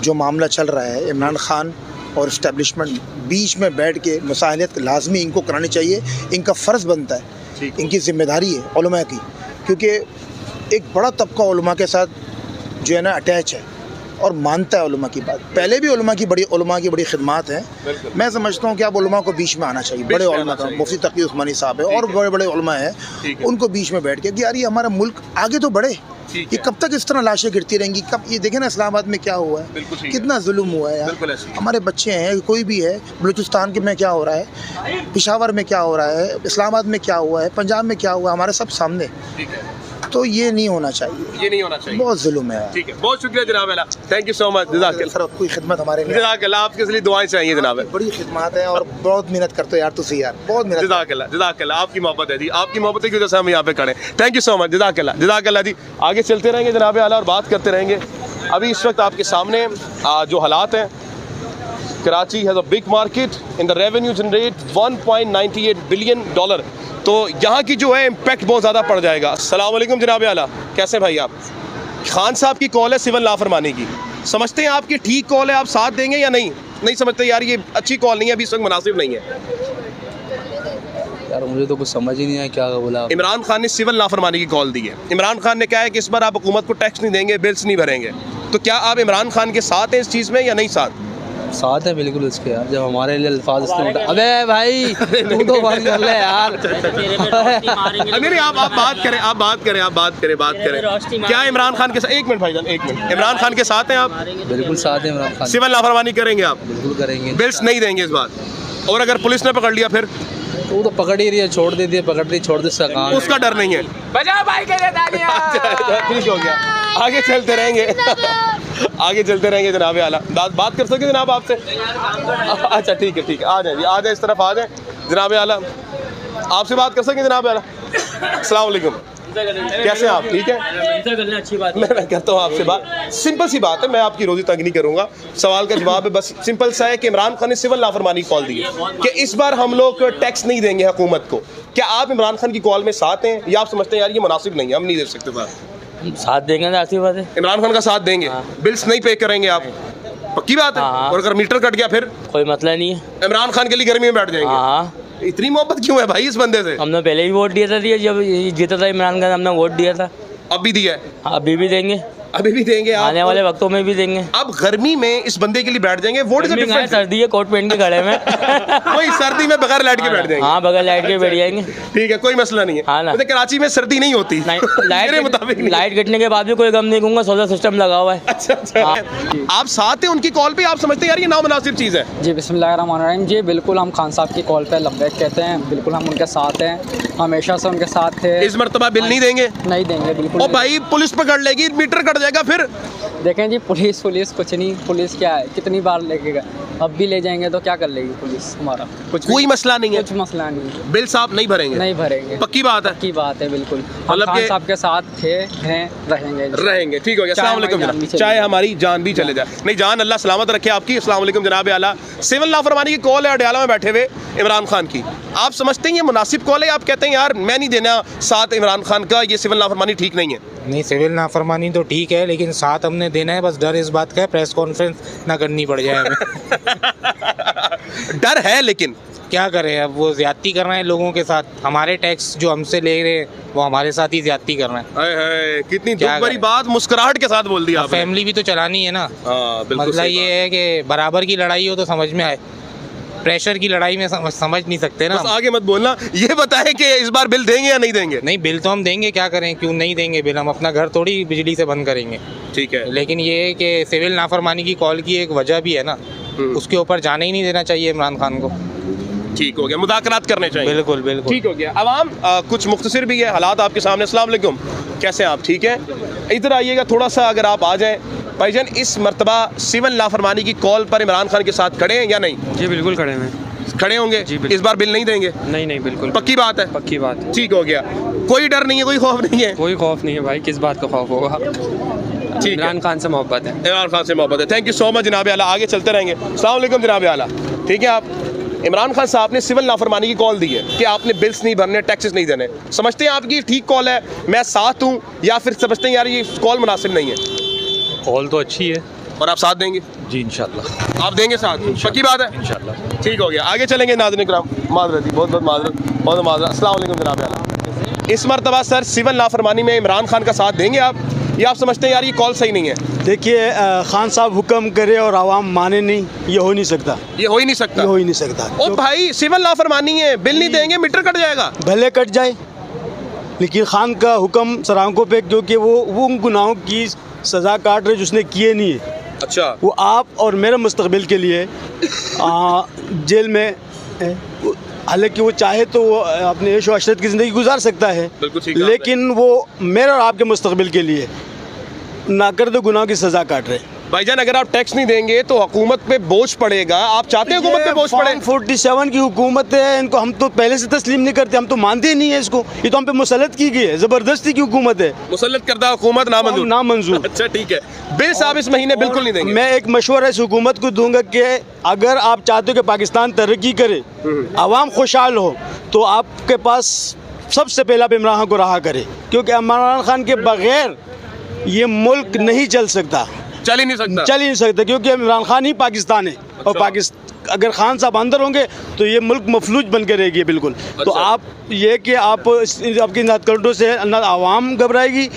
Speaker 5: जो मामला चल रहा है, इमरान खान और इस्टेब्लिशमेंट, बीच में बैठ के मुसाहलत लाजमी इनको करानी चाहिए। इनका फ़र्ज़ बनता है, इनकी ज़िम्मेदारी है उलमा की, क्योंकि एक बड़ा तबका उलमा के साथ जो है ना अटैच है और मानता है उलमा की बात। पहले भी उलमा की बड़ी खिदमात हैं। मैं समझता हूँ कि आप उलमा को बीच में आना चाहिए। बड़े उलमा का मुफ्ती तकी उस्मानी साहब है और बड़े बड़े उलमा हैं, उनको बीच में बैठ के कि यार ये हमारा मुल्क आगे तो बढ़े, ये कब तक इस तरह लाशें गिरती रहेंगी? कब ये देखें ना इस्लामाबाद में क्या हुआ है, कितना जुल्म हुआ है यार। हमारे बच्चे हैं, कोई भी है, बलूचिस्तान के में क्या हो रहा है, पेशावर में क्या हो रहा है, इस्लामाबाद में क्या हुआ है, पंजाब में क्या हुआ, हमारे सब सामने। तो ये नहीं होना चाहिए,
Speaker 6: ये नहीं होना चाहिए,
Speaker 5: बहुत जुल्म है।
Speaker 6: ठीक है, बहुत शुक्रिया जनाब आला, thank you so much.
Speaker 5: Sir कोई खिदमत हमारे लिए,
Speaker 6: जज़ाकल्लाह, आपके लिए दुआएं चाहिए जनाब।
Speaker 5: बड़ी खिदमत है और बहुत मेहनत करते हो यार तुसी यार, बहुत मेहनत।
Speaker 6: जज़ाकल्लाह, जज़ाकल्लाह, आपकी मोहब्बत है जी, आपकी मोहब्बत की वजह से हम यहाँ पे खड़े। थैंक यू सो मच, जज़ाकल्लाह, जज़ाकल्लाह जी। आगे चलते रहेंगे जनाब आला और बात करते रहेंगे। अभी इस वक्त आपके सामने जो हालात हैं, Karachi has a big market in the revenue generate $1.98 billion. तो यहाँ की जो है इम्पैक्ट बहुत ज़्यादा पड़ जाएगा। अस्सलाम वालेकुम जनाब आला, कैसे भाई आप? खान साहब की कॉल है सिविल नाफरमानी की, समझते हैं आपकी ठीक कॉल है, आप साथ देंगे या नहीं? नहीं समझते यार ये अच्छी कॉल नहीं है, अभी इस वक्त मुनासिब नहीं है।
Speaker 16: यार मुझे तो कुछ समझ ही नहीं आया क्या बोला।
Speaker 6: इमरान खान ने सिविल नाफरमानी की कॉल दी है। इमरान खान ने कहा है कि इस बार आप हुकूमत को टैक्स नहीं देंगे, बिल्स नहीं भरेंगे। तो क्या आप इमरान खान के साथ हैं इस चीज़ में या नहीं साथ?
Speaker 16: साथ है बिल्कुल उसके यार, जब हमारे लिए अल्फाज इसने अबे भाई तू तो बंद कर ले यार।
Speaker 6: नहीं आप बात करें। क्या इमरान खान के साथ, एक मिनट भाईजान, एक मिनट, इमरान खान के साथ हैं आप?
Speaker 16: बिल्कुल साथ है इमरान खान।
Speaker 6: सिविल नाफरमानी करेंगे आप?
Speaker 16: बिल्कुल करेंगे।
Speaker 6: बिल्स नहीं देंगे इस बार? और अगर पुलिस ने पकड़ लिया फिर?
Speaker 16: वो तो पकड़ ही रही है, छोड़ देती है, पकड़ रही छोड़ दे, उसका काम,
Speaker 6: उसका डर नहीं है।
Speaker 12: बजाओ भाई के लिए तालियां।
Speaker 6: ठीक हो गया, आगे चलते रहेंगे। आगे चलते रहेंगे जनाब आला, बात कर सकते जनाब आपसे? अच्छा ठीक है, आ जाए जी, आ जाए, इस तरफ आ जाए जनाब आला। आपसे बात कर सकें जनाब? अस्सलाम वालेकुम, कैसे आप? ठीक है,
Speaker 14: अच्छी बात
Speaker 6: मैं करता हूँ आपसे बात। सिंपल सी बात है, मैं आपकी रोजी तंग नहीं करूंगा। सवाल का जवाब है बस सिंपल सा है कि इमरान खान ने सिविल नाफरमानी कॉल दी है कि इस बार हम लोग टैक्स नहीं देंगे हुकूमत को। क्या आप इमरान खान की कॉल में साथ हैं या आप समझते हैं यार ये मुनासिब नहीं है, हम नहीं दे सकते? बात
Speaker 14: साथ देंगे ना, अच्छी बात है।
Speaker 6: इमरान खान का साथ देंगे, बिल्स नहीं पे करेंगे आप, पक्की बात है? और अगर मीटर कट गया फिर
Speaker 14: कोई मसला नहीं है,
Speaker 6: इमरान खान के लिए गर्मी में बैठ जाएंगे। इतनी मोहब्बत क्यों है भाई इस बंदे से?
Speaker 14: हमने पहले भी वोट दिया था, जब जीता था इमरान खान हमने वोट दिया था।
Speaker 6: अब भी दिया है?
Speaker 14: अभी भी देंगे,
Speaker 6: अभी भी देंगे,
Speaker 14: आने वाले वक्तों में भी देंगे।
Speaker 6: अब गर्मी में इस बंदे के लिए बैठ जाएंगे, वोट से डिफरेंट।
Speaker 14: सर्दी है, कोट पहन के खड़े में
Speaker 6: कोई सर्दी में बगैर लाइट के बैठ जाएंगे?
Speaker 14: हाँ, बगैर लाइट के बैठ जाएंगे।
Speaker 6: ठीक है, कोई मसला नहीं है।
Speaker 14: हाँ ना,
Speaker 6: कराची में सर्दी नहीं होती
Speaker 14: लाइट कटने के बाद भी कोई गम नहीं कहूँगा, सोलर सिस्टम लगा हुआ है।
Speaker 6: अच्छा, आप साथ हैं उनकी कॉल पे? आप समझते हैं यार ये नामुनासिब चीज़ है?
Speaker 17: जी बिस्मिल्लाहिर्रहमानिर्रहीम। जी बिल्कुल, हम खान साहब की कॉल पे लब्बैक कहते हैं, बिल्कुल हम उनके साथ हैं, हमेशा से उनके साथ थे।
Speaker 6: इस मरतबा बिल नहीं देंगे?
Speaker 17: नहीं देंगे, बिल्कुल।
Speaker 6: ओ भाई, पुलिस पकड़ लेगी, मीटर कट जाएगा फिर।
Speaker 17: देखें जी, पुलिस कुछ नहीं, पुलिस क्या है, कितनी बार लेके गए, अब भी ले जाएंगे तो क्या कर लेगी पुलिस हमारा? कोई
Speaker 6: मसला नहीं है,
Speaker 17: कुछ मसला नहीं है।
Speaker 6: बिल साहब नहीं भरेंगे?
Speaker 17: नहीं भरेंगे,
Speaker 6: पक्की बात है?
Speaker 17: पक्की बात है, बिल्कुल। हम खान साहब के साथ थे, हैं, रहेंगे।
Speaker 6: ठीक हो गया। अस्सलाम वालेकुम जनाब, चाहे हमारी जान भी चले जाए। नहीं, जान अल्लाह सलामत रखे आपकी। अस्सलाम वालेकुम जनाब आला। सिविल नाफरमानी की कॉल है अडयाला में बैठे हुए इमरान खान की। आप समझते हैं ये मुनासिब कॉल है? आप कहते हैं यार मैं नहीं देना साथ इमरान खान का, ये सिविल नाफरमानी ठीक नहीं है?
Speaker 18: नहीं, सिविल नाफरमानी तो ठीक है, लेकिन साथ हमने देना है। बस डर इस बात का है प्रेस कॉन्फ्रेंस ना करनी पड़ जाए हमें।
Speaker 6: डर है, लेकिन
Speaker 18: क्या करें, अब वो ज्यादती कर रहे हैं लोगों के साथ। हमारे टैक्स जो हमसे ले रहे हैं वो हमारे साथ ही ज्यादती कर रहे हैं।
Speaker 6: कितनी दुख भरी बात मुस्कुराहट के साथ बोल दिया।
Speaker 18: फैमिली भी तो चलानी है ना। मतलब ये है कि बराबर की लड़ाई हो तो समझ में आए, प्रेशर की लड़ाई में समझ नहीं सकते ना।
Speaker 6: बस आगे मत बोलना, ये बताएं कि इस बार बिल देंगे या नहीं देंगे?
Speaker 18: नहीं, बिल तो हम देंगे, क्या करें, क्यों नहीं देंगे बिल? हम अपना घर थोड़ी बिजली से बंद करेंगे।
Speaker 6: ठीक है,
Speaker 18: लेकिन ये है कि सिविल नाफरमानी की कॉल की एक वजह भी है ना, उसके ऊपर जाने ही नहीं देना चाहिए इमरान खान को।
Speaker 6: ठीक हो गया, मुदाकरात करने चाहिए।
Speaker 18: बिल्कुल बिल्कुल
Speaker 6: ठीक हो गया। अवाम कुछ मुख्तसर भी है, हालात आपके सामने। अस्सलाम वालेकुम, कैसे हैं आप? ठीक है, इधर आइएगा थोड़ा सा, अगर आप आ जाएं। भाईजान, इस मरतबा सिविल नाफरमानी की कॉल पर इमरान खान के साथ खड़े हैं या नहीं?
Speaker 19: जी बिल्कुल खड़े हैं।
Speaker 6: खड़े होंगे? जी, इस बार बिल नहीं देंगे?
Speaker 19: नहीं, बिल्कुल।
Speaker 6: पक्की बात है?
Speaker 19: पक्की बात है।
Speaker 6: ठीक हो गया, कोई डर नहीं है, कोई खौफ नहीं है?
Speaker 19: कोई खौफ नहीं है भाई, किस बात का खौफ होगा? इमरान खान से मोहब्बत है।
Speaker 6: इमरान खान से मोहब्बत है। थैंक यू सो मच जनाब आला, आगे चलते रहेंगे। अस्सलाम वालेकुम जनाब आला। ठीक है, आप इमरान खान साहब ने सिविल नाफरमानी की कॉल दी है कि आपने बिल्स नहीं भरने, टैक्सेस नहीं देने। समझते हैं आपकी ठीक कॉल है, मैं साथ हूँ, या फिर समझते हैं यार ये कॉल मुनासिब नहीं है?
Speaker 13: कॉल तो अच्छी है।
Speaker 6: और आप साथ देंगे?
Speaker 13: जी इंशाल्लाह।
Speaker 6: आप देंगे साथ? पक्की बात है?
Speaker 13: इंशाल्लाह।
Speaker 6: ठीक हो गया, आगे चलेंगे। नाज़रीन किराम, माज़रत, बहुत माज़रत। अस्सलाम वालेकुम जनाब आला। इस मरतबा सर सिविल नाफरमानी में इमरान खान का साथ देंगे आप, या आप समझते हैं यार ये कॉल सही नहीं है?
Speaker 20: देखिए, खान साहब हुक्म करे और आवाम माने नहीं, ये हो नहीं सकता।
Speaker 6: ये हो ही नहीं सकता?
Speaker 20: ये हो ही नहीं सकता।
Speaker 6: ओ भाई, सिविल नाफरमानी है, बिल नहीं देंगे, मीटर कट जाएगा।
Speaker 20: भले कट जाए, लेकिन खान का हुक्म सर आंखों पे, क्योंकि वो उन गुनाहों की सज़ा काट रहे जो उसने किए नहीं है।
Speaker 6: अच्छा,
Speaker 20: वो आप और मेरे मुस्तकबिल के लिए जेल में, हालांकि वो चाहे तो वो अपने ऐश व अशरत की ज़िंदगी गुजार सकता है, लेकिन वो मेरे और आपके मुस्तकबिल के लिए नाकर्द गुनाह की सज़ा काट रहे।
Speaker 6: भाईजान, अगर आप टैक्स नहीं देंगे तो हुकूमत पे बोझ पड़ेगा। आप चाहते हैं हुकूमत पे बोझ पड़े?
Speaker 20: 47 की हुकूमत है, इनको हम तो पहले से तस्लीम नहीं करते, हम तो मानते ही नहीं है इसको। ये तो हम पे मुसल्लत की गई है, ज़बरदस्ती की हुकूमत है।
Speaker 6: मुसल्लत करदा हुकूमत नामंजूर। अच्छा ठीक है, बिल साहब इस महीने बिल्कुल नहीं देंगे।
Speaker 20: मैं एक मशवरा इस हुकूमत को दूंगा कि अगर आप चाहते हो कि पाकिस्तान तरक्की करे, आवाम खुशहाल हो, तो आपके पास सबसे पहले आप इमरान खान को रहा करें, क्योंकि इमरान खान के बगैर ये मुल्क नहीं चल सकता।
Speaker 6: चल ही नहीं सकता,
Speaker 20: क्योंकि इमरान खान ही पाकिस्तान है। अच्छा। और अगर खान साहब अंदर होंगे तो ये मुल्क मफलूज बन के रहेगी बिल्कुल। अच्छा। तो आप ये कि आप आपकी नातकंडों से न आवाम घबराएगी,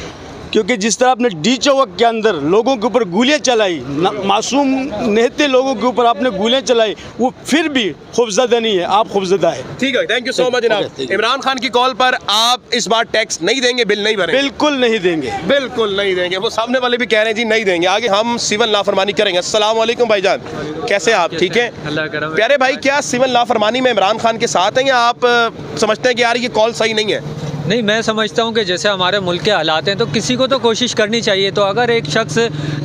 Speaker 20: क्योंकि जिस तरह आपने डी चौक के अंदर लोगों के ऊपर गोलियां चलाई, मासूम निहत्ते लोगों के ऊपर आपने गोलियां चलाई, वो फिर भी खौफजदा नहीं है, आप खौफजदा है।
Speaker 6: ठीक है, थैंक यू सो मच जनाब। इमरान खान की कॉल पर आप इस बार टैक्स नहीं देंगे, बिल नहीं भरेंगे?
Speaker 20: बिल्कुल नहीं देंगे,
Speaker 6: बिल्कुल नहीं देंगे। वो सामने वाले भी कह रहे हैं जी नहीं देंगे। आगे हम सिविल नाफरमानी करेंगे। अस्सलाम वालेकुम भाईजान, कैसे आप? ठीक है प्यारे भाई, क्या सिविल नाफरमानी में इमरान खान के साथ हैं, या आप समझते हैं कि यार ये कॉल सही नहीं है?
Speaker 21: नहीं, मैं समझता हूँ कि जैसे हमारे मुल्क के हालात हैं तो किसी को तो कोशिश करनी चाहिए। तो अगर एक शख्स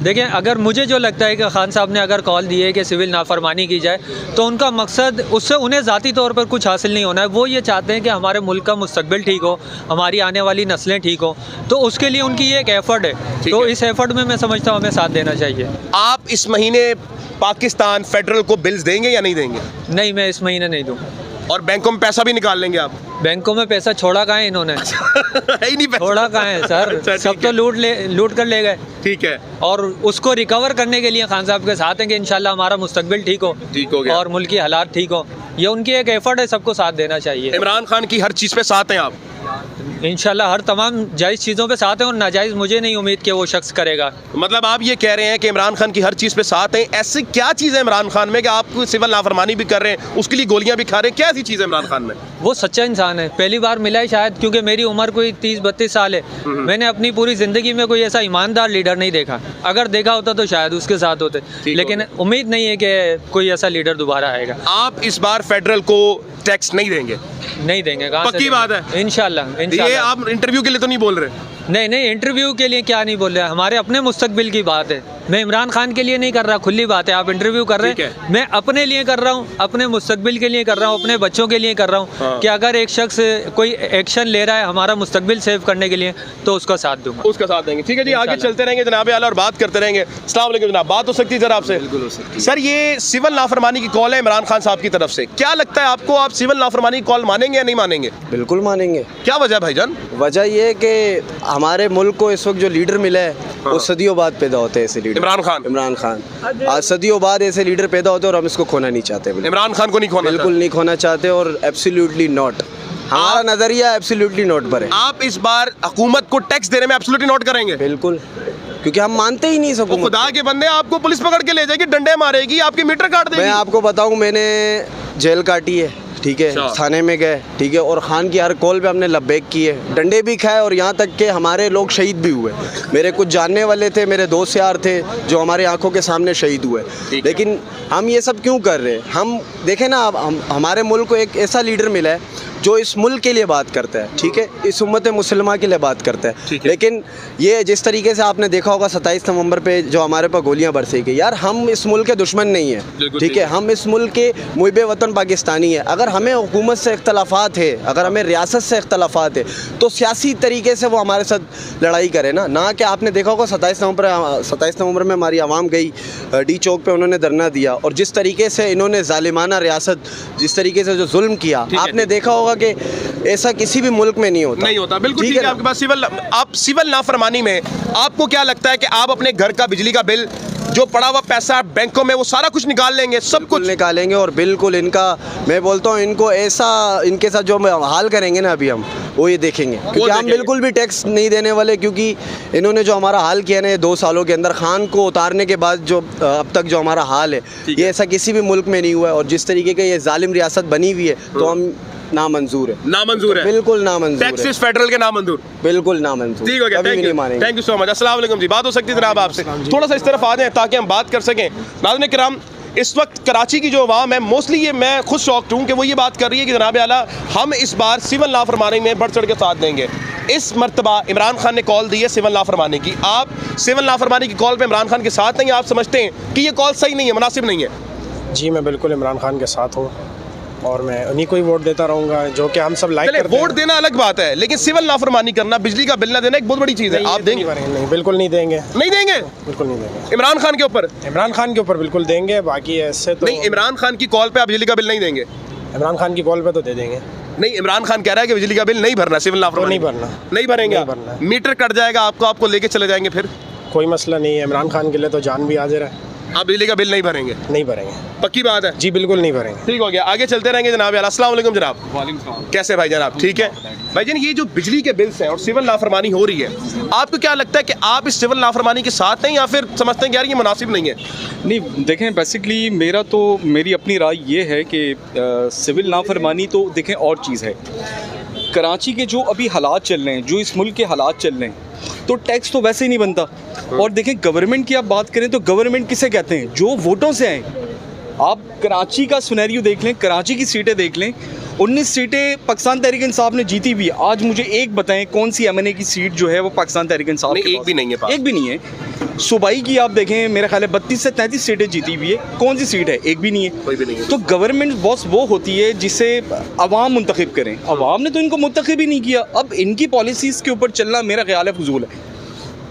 Speaker 21: देखें, अगर मुझे जो लगता है कि खान साहब ने अगर कॉल दी है कि सिविल नाफरमानी की जाए, तो उनका मकसद उससे उन्हें ज़ाती तौर पर कुछ हासिल नहीं होना है। वो ये चाहते हैं कि हमारे मुल्क का मुस्तकबिल ठीक हो, हमारी आने वाली नस्लें ठीक हो, तो उसके लिए उनकी ये एक एफ़र्ट है। तो इस एफ़र्ट में मैं समझता हूँ हमें साथ देना चाहिए।
Speaker 6: आप इस महीने पाकिस्तान फेडरल को बिल्स देंगे या नहीं देंगे?
Speaker 21: नहीं, मैं इस महीने नहीं दूँगा।
Speaker 6: और बैंकों में पैसा भी निकाल लेंगे आप?
Speaker 21: बैंकों में पैसा छोड़ा कहाँ है इन्होंने?
Speaker 6: है ही नहीं पैसा।
Speaker 21: छोड़ा कहाँ है सर?
Speaker 6: अच्छा,
Speaker 21: सब तो लूट कर ले गए।
Speaker 6: ठीक है।
Speaker 21: और उसको रिकवर करने के लिए खान साहब के साथ हैं कि इंशाल्लाह हमारा मुस्तकबिल ठीक हो
Speaker 6: गया
Speaker 21: और मुल्क की हालात ठीक हो। ये उनकी एक एफर्ट है, सबको साथ देना चाहिए।
Speaker 6: इमरान खान की हर चीज़ पे साथ हैं आप?
Speaker 21: इंशाल्लाह हर तमाम जायज़ चीज़ों पे साथ हैं, और नाजायज़ मुझे नहीं उम्मीद कि वो शख्स करेगा।
Speaker 6: मतलब आप ये कह रहे हैं कि इमरान खान की हर चीज़ पे साथ हैं। ऐसी क्या चीज़ है इमरान खान में कि आप सिविल नाफरमानी भी कर रहे हैं, उसके लिए गोलियां भी खा रहे हैं? क्या ऐसी चीज़ है इमरान खान में?
Speaker 21: वो सच्चा इंसान है। पहली बार मिला है शायद, क्योंकि मेरी उम्र कोई 30-32 साल है। मैंने अपनी पूरी ज़िंदगी में कोई ऐसा ईमानदार लीडर नहीं देखा। अगर देखा होता तो शायद उसके साथ होते, लेकिन उम्मीद नहीं है कि कोई ऐसा लीडर दोबारा आएगा।
Speaker 6: आप इस बार फेडरल को टैक्स नहीं देंगे?
Speaker 21: नहीं देंगे।
Speaker 6: पक्की बात है?
Speaker 21: इंशाल्लाह।
Speaker 6: ये आप इंटरव्यू के लिए तो नहीं बोल रहे?
Speaker 21: नहीं, इंटरव्यू के लिए क्या नहीं बोल रहे, हमारे अपने मुस्तकबिल की बात है। मैं इमरान खान के लिए नहीं कर रहा, खुली बात है। आप इंटरव्यू कर रहे हैं, मैं अपने लिए कर रहा हूँ, अपने मुस्तकबिल के लिए कर रहा हूँ, अपने बच्चों के लिए कर रहा हूँ कि अगर एक शख्स कोई एक्शन ले रहा है हमारा मुस्तकबिल सेव करने के लिए, तो उसका साथ दूंगा,
Speaker 6: उसका साथ देंगे। ठीक है जी, आगे चलते रहेंगे जनाब आला और बात करते रहेंगे। अस्सलाम वालेकुम जनाब, बात हो सकती है सर आपसे?
Speaker 22: बिल्कुल हो सकती है।
Speaker 6: सर, ये सिविल नाफरमानी की कॉल है इमरान खान साहब की तरफ से, क्या लगता है आपको, आप सिविल नाफरमानी की कॉल मानेंगे या नहीं मानेंगे?
Speaker 22: बिल्कुल मानेंगे।
Speaker 6: क्या वजह भाईजान?
Speaker 22: वजह ये है कि हमारे मुल्क को इस वक्त जो लीडर मिला है वो सदियों बाद पैदा होते हैं ऐसे लीडर।
Speaker 6: इमरान खान
Speaker 22: आज सदियों बाद ऐसे लीडर पैदा होते हैं और हम इसको खोना नहीं चाहते।
Speaker 6: इमरान खान को नहीं खोना?
Speaker 22: बिल्कुल नहीं खोना चाहते, और एब्सोल्युटली नॉट। हमारा नजरिया एब्सोल्युटली नॉट पर है।
Speaker 6: आप इस बार हुकूमत को टैक्स देने में एब्सोल्युटली नॉट करेंगे?
Speaker 22: बिल्कुल, क्योंकि हम मानते ही नहीं इसको।
Speaker 6: खुदा के बंदे, आपको पुलिस पकड़ के ले जाएगी, डंडे मारेगी, आपकी मीटर काट देगी।
Speaker 22: मैं आपको बताऊं, मैंने जेल काटी है, ठीक है, थाने में गए, ठीक है, और खान की हर कॉल पे हमने लब्बैक किए, डंडे भी खाए, और यहाँ तक कि हमारे लोग शहीद भी हुए। मेरे कुछ जानने वाले थे, मेरे दोस्त यार थे जो हमारे आंखों के सामने शहीद हुए। लेकिन हम ये सब क्यों कर रहे हैं? हम देखें ना, हमारे मुल्क को एक ऐसा लीडर मिला है जो इस मुल्क के लिए बात करता है, ठीक है, इस उम्मत मुसलमान के लिए बात करता है। लेकिन ये जिस तरीके से आपने देखा होगा 27 नवंबर पे जो हमारे पर गोलियां बरसी गई, यार हम इस मुल्क के दुश्मन नहीं है, ठीक है, हम इस मुल्क के मुहिब वतन पाकिस्तानी है। अगर हमें हुकूमत से इख्तलाफात है, अगर हमें रियासत से इख्तलाफात है, तो सियासी तरीके से वो हमारे साथ लड़ाई करे ना कि आपने देखा होगा 27 नवंबर में हमारी आवाम गई डी चौक पे, उन्होंने धरना दिया, और जिस तरीके से इन्होंने जालिमाना रियासत, जिस तरीके से जो जुल्म किया, आपने देखा होगा कि ऐसा किसी भी मुल्क में नहीं होता।
Speaker 6: बिल्कुल ठीक है आपके पास। आप सिविल नाफरमानी में आपको क्या लगता है कि आप अपने घर का बिजली का बिल, जो पड़ा हुआ पैसा बैंकों में, वो सारा कुछ निकाल लेंगे? सब कुछ
Speaker 22: निकालेंगे, और बिल्कुल इनका, मैं बोलता हूँ, इनको ऐसा, इनके साथ जो हाल करेंगे ना अभी हम, वो ये देखेंगे, क्योंकि हम बिल्कुल भी टैक्स नहीं देने वाले, क्योंकि इन्होंने जो हमारा हाल किया ना ये 2 सालों के अंदर, खान को उतारने के बाद जो अब तक जो हमारा हाल है, ये ऐसा किसी भी मुल्क में नहीं हुआ है। और जिस तरीके का ये जालिम रियासत बनी हुई है, तो हम नामंजूर है, बिल्कुल नामंजूर है।
Speaker 6: टैक्सेस फेडरल के नामंजूर,
Speaker 22: बिल्कुल नामंजूर।
Speaker 6: ठीक हो गया, थैंक यू सो मच। अस्सलाम वालेकुम जी, बात हो सकती है जनाब आपसे? थोड़ा सा इस तरफ आ जाएं ताकि हम बात कर सकें। नाज़रीन किराम, इस वक्त कराची की जो अवाम है, मोस्टली ये, मैं खुद शॉक्ड हूँ कि वो ये बात कर रही है कि जनाब आला हम इस बार सिविल नाफरमानी में बढ़ चढ़ के साथ देंगे। इस मरतबा इमरान खान ने कॉल दी है सिविल नाफरमानी की, आप सिविल नाफरमानी की कॉल पे इमरान खान के साथ नहीं? आप समझते हैं कि ये कॉल सही नहीं है, मुनासिब नहीं है?
Speaker 23: जी, मैं बिल्कुल इमरान खान के साथ हूँ, और मैं उन्हीं को ही वोट देता रहूंगा, जो कि हम सब लाइक करते हैं।
Speaker 6: वोट देना अलग बात है, लेकिन सिविल नाफरमानी करना, बिजली का बिल ना देना एक बहुत बड़ी चीज़ है। आप देंगे?
Speaker 23: नहीं, बिल्कुल नहीं देंगे।
Speaker 6: नहीं देंगे?
Speaker 23: बिल्कुल नहीं देंगे।
Speaker 6: इमरान खान के ऊपर?
Speaker 23: इमरान खान के ऊपर बिल्कुल देंगे, बाकी ऐसे तो
Speaker 6: नहीं। इमरान खान की कॉल पे आप बिजली का बिल नहीं देंगे?
Speaker 23: इमरान खान की कॉल पे तो दे देंगे।
Speaker 6: नहीं, इमरान खान कह रहा है कि बिजली का बिल नहीं भरना, सिविल नाफरमानी
Speaker 23: नहीं भरना,
Speaker 6: नहीं भरेंगे, मीटर कट जाएगा आपको लेके चले जाएंगे, फिर
Speaker 23: कोई मसला नहीं है। इमरान खान के लिए तो जान भी हाजिर है।
Speaker 6: आप बिजली का बिल नहीं भरेंगे?
Speaker 23: नहीं भरेंगे।
Speaker 6: पक्की बात है?
Speaker 23: जी बिल्कुल नहीं भरेंगे।
Speaker 6: ठीक हो गया, आगे चलते रहेंगे जनाब। अस्सलाम वालेकुम जनाब। वालेकुम। कैसे भाईजान आप? ठीक है भाईजान, ये जो बिजली के बिल्स हैं और सिविल नाफरमानी हो रही है, आपको क्या लगता है कि आप इस सिविल नाफरमानी के साथ हैं या फिर समझते हैं कि यार ये मुनासिब नहीं है?
Speaker 4: नहीं, देखें, बेसिकली मेरी अपनी राय ये है कि सिविल नाफरमानी तो देखें और चीज़ है। कराची के जो अभी हालात चल रहे हैं, जो इस मुल्क के हालात चल रहे हैं, तो टैक्स तो वैसे ही नहीं बनता। और देखें, गवर्नमेंट की आप बात करें तो गवर्नमेंट किसे कहते हैं? जो वोटों से आए। आप कराची का सिनेरियो देख लें, कराची की सीटें देख लें, 19 सीटें पाकिस्तान तहरीक इंसाफ ने जीती हुई है। आज मुझे एक बताएं कौन सी एमएनए की सीट जो है वो पाकिस्तान तहरीक इंसाफ
Speaker 6: नहीं, एक भी नहीं है पास।
Speaker 4: एक भी नहीं है। सूबाई की आप देखें मेरा ख्याल है 32 से 33 सीटें जीती हुई है, कौन सी सीट है? एक भी नहीं है।
Speaker 6: कोई भी नहीं है।
Speaker 4: तो गवर्नमेंट बॉस वो होती है जिसे अवाम मुंतखब करें, अवाम ने तो इनको मुंतखब ही नहीं किया। अब इनकी पॉलिसीज़ के ऊपर चलना मेरा ख्याल है फजूल है।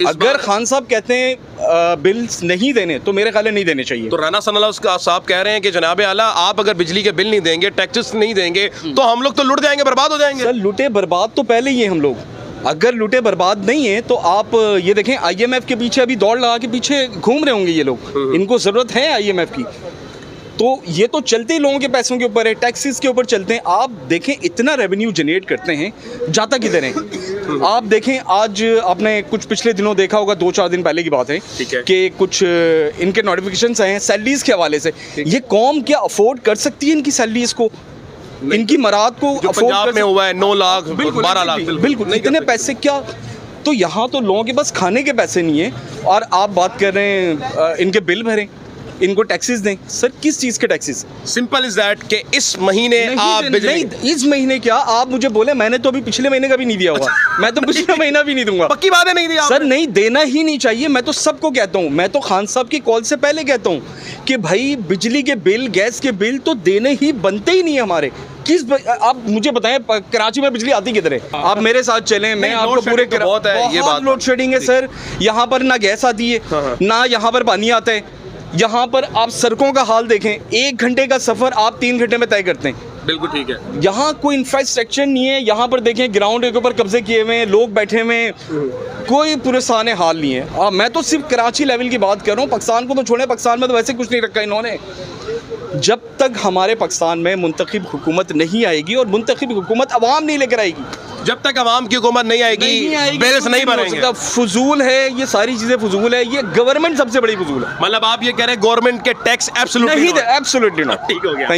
Speaker 4: अगर खान साहब कहते हैं बिल्स नहीं देने तो मेरे ख्याल नहीं देने चाहिए।
Speaker 6: तो राना सनाउल्लाह साहब कह रहे हैं कि जनाब आला आप अगर बिजली के बिल नहीं देंगे, टैक्सेस नहीं देंगे तो हम लोग तो लुट जाएंगे, बर्बाद हो जाएंगे।
Speaker 4: सर लुटे बर्बाद तो पहले ही है हम लोग। अगर लुटे बर्बाद नहीं है तो आप ये देखें IMF के पीछे अभी दौड़ लगा के पीछे घूम रहे होंगे ये लोग। इनको ज़रूरत है IMF की। तो ये तो चलते ही लोगों के पैसों के ऊपर है, टैक्सेस के ऊपर चलते हैं। आप देखें इतना रेवेन्यू जनरेट करते हैं, जाता किधर है? आप देखें आज आपने कुछ पिछले दिनों देखा होगा, 2-4 दिन पहले की बात है कि कुछ इनके नोटिफिकेशंस आए हैं सैलरीज के हवाले से। ये कौम क्या अफोर्ड कर सकती है इनकी सैलरीज को, इनकी मराद को?
Speaker 6: जो पंजाब में हुआ है 9 लाख 12 लाख,
Speaker 4: बिल्कुल इतने पैसे क्या? तो यहाँ तो लोगों के पास खाने के पैसे नहीं है और आप बात कर रहे हैं इनके बिल भरें, इनको टैक्सेस दें। सर किस चीज़ के टैक्सेस?
Speaker 6: सिंपल इज दैट कि इस महीने आप
Speaker 4: नहीं, इस महीने क्या आप मुझे बोले, मैंने तो अभी पिछले महीने का भी नहीं दिया हुआ। मैं तो पिछले महीना भी नहीं दूंगा।
Speaker 6: पक्की बात है नहीं दिया
Speaker 4: सर, नहीं देना ही नहीं चाहिए। मैं तो सबको कहता हूँ, मैं तो खान साहब की कॉल से पहले कहता हूँ कि भाई बिजली के बिल, गैस के बिल तो देने ही बनते ही नहीं है हमारे। आप मुझे बताएं कराची में बिजली आती किधर है? आप मेरे साथ चलें, मैं आपको पूरे
Speaker 6: बहुत है ये बात।
Speaker 4: लोड शेडिंग है सर, यहाँ पर ना गैस आती है ना यहाँ पर पानी आता है। यहाँ पर आप सड़कों का हाल देखें, 1 घंटे का सफ़र आप 3 घंटे में तय करते हैं।
Speaker 6: बिल्कुल ठीक है।
Speaker 4: यहाँ कोई इंफ्रास्ट्रक्चर नहीं है। यहाँ पर देखें ग्राउंड के ऊपर कब्जे किए हुए हैं, लोग बैठे हुए हैं, कोई पुरसाने हाल नहीं है। मैं तो सिर्फ कराची लेवल की बात कर रहा हूँ, पाकिस्तान को तो छोड़ें, पाकिस्तान में तो वैसे कुछ नहीं रखा इन्होंने। जब तक हमारे पाकिस्तान में मुंतखब हुकूमत नहीं आएगी और मुंतखब हुकूमत अवाम नहीं लेकर आएगी,
Speaker 6: जब तक अवाम की हुकूमत नहीं आएगी बिल्स नहीं भरेंगे।
Speaker 4: फजूल है ये सारी चीज़ें, फजूल है ये। गवर्नमेंट सबसे बड़ी फजूल है।
Speaker 6: मतलब आप ये कह रहे हैं गवर्नमेंट के टैक्स एब्सोल्युटली
Speaker 4: नहीं, एब्सोल्युटली नॉट।
Speaker 6: ठीक हो गया,
Speaker 4: थैंक यू।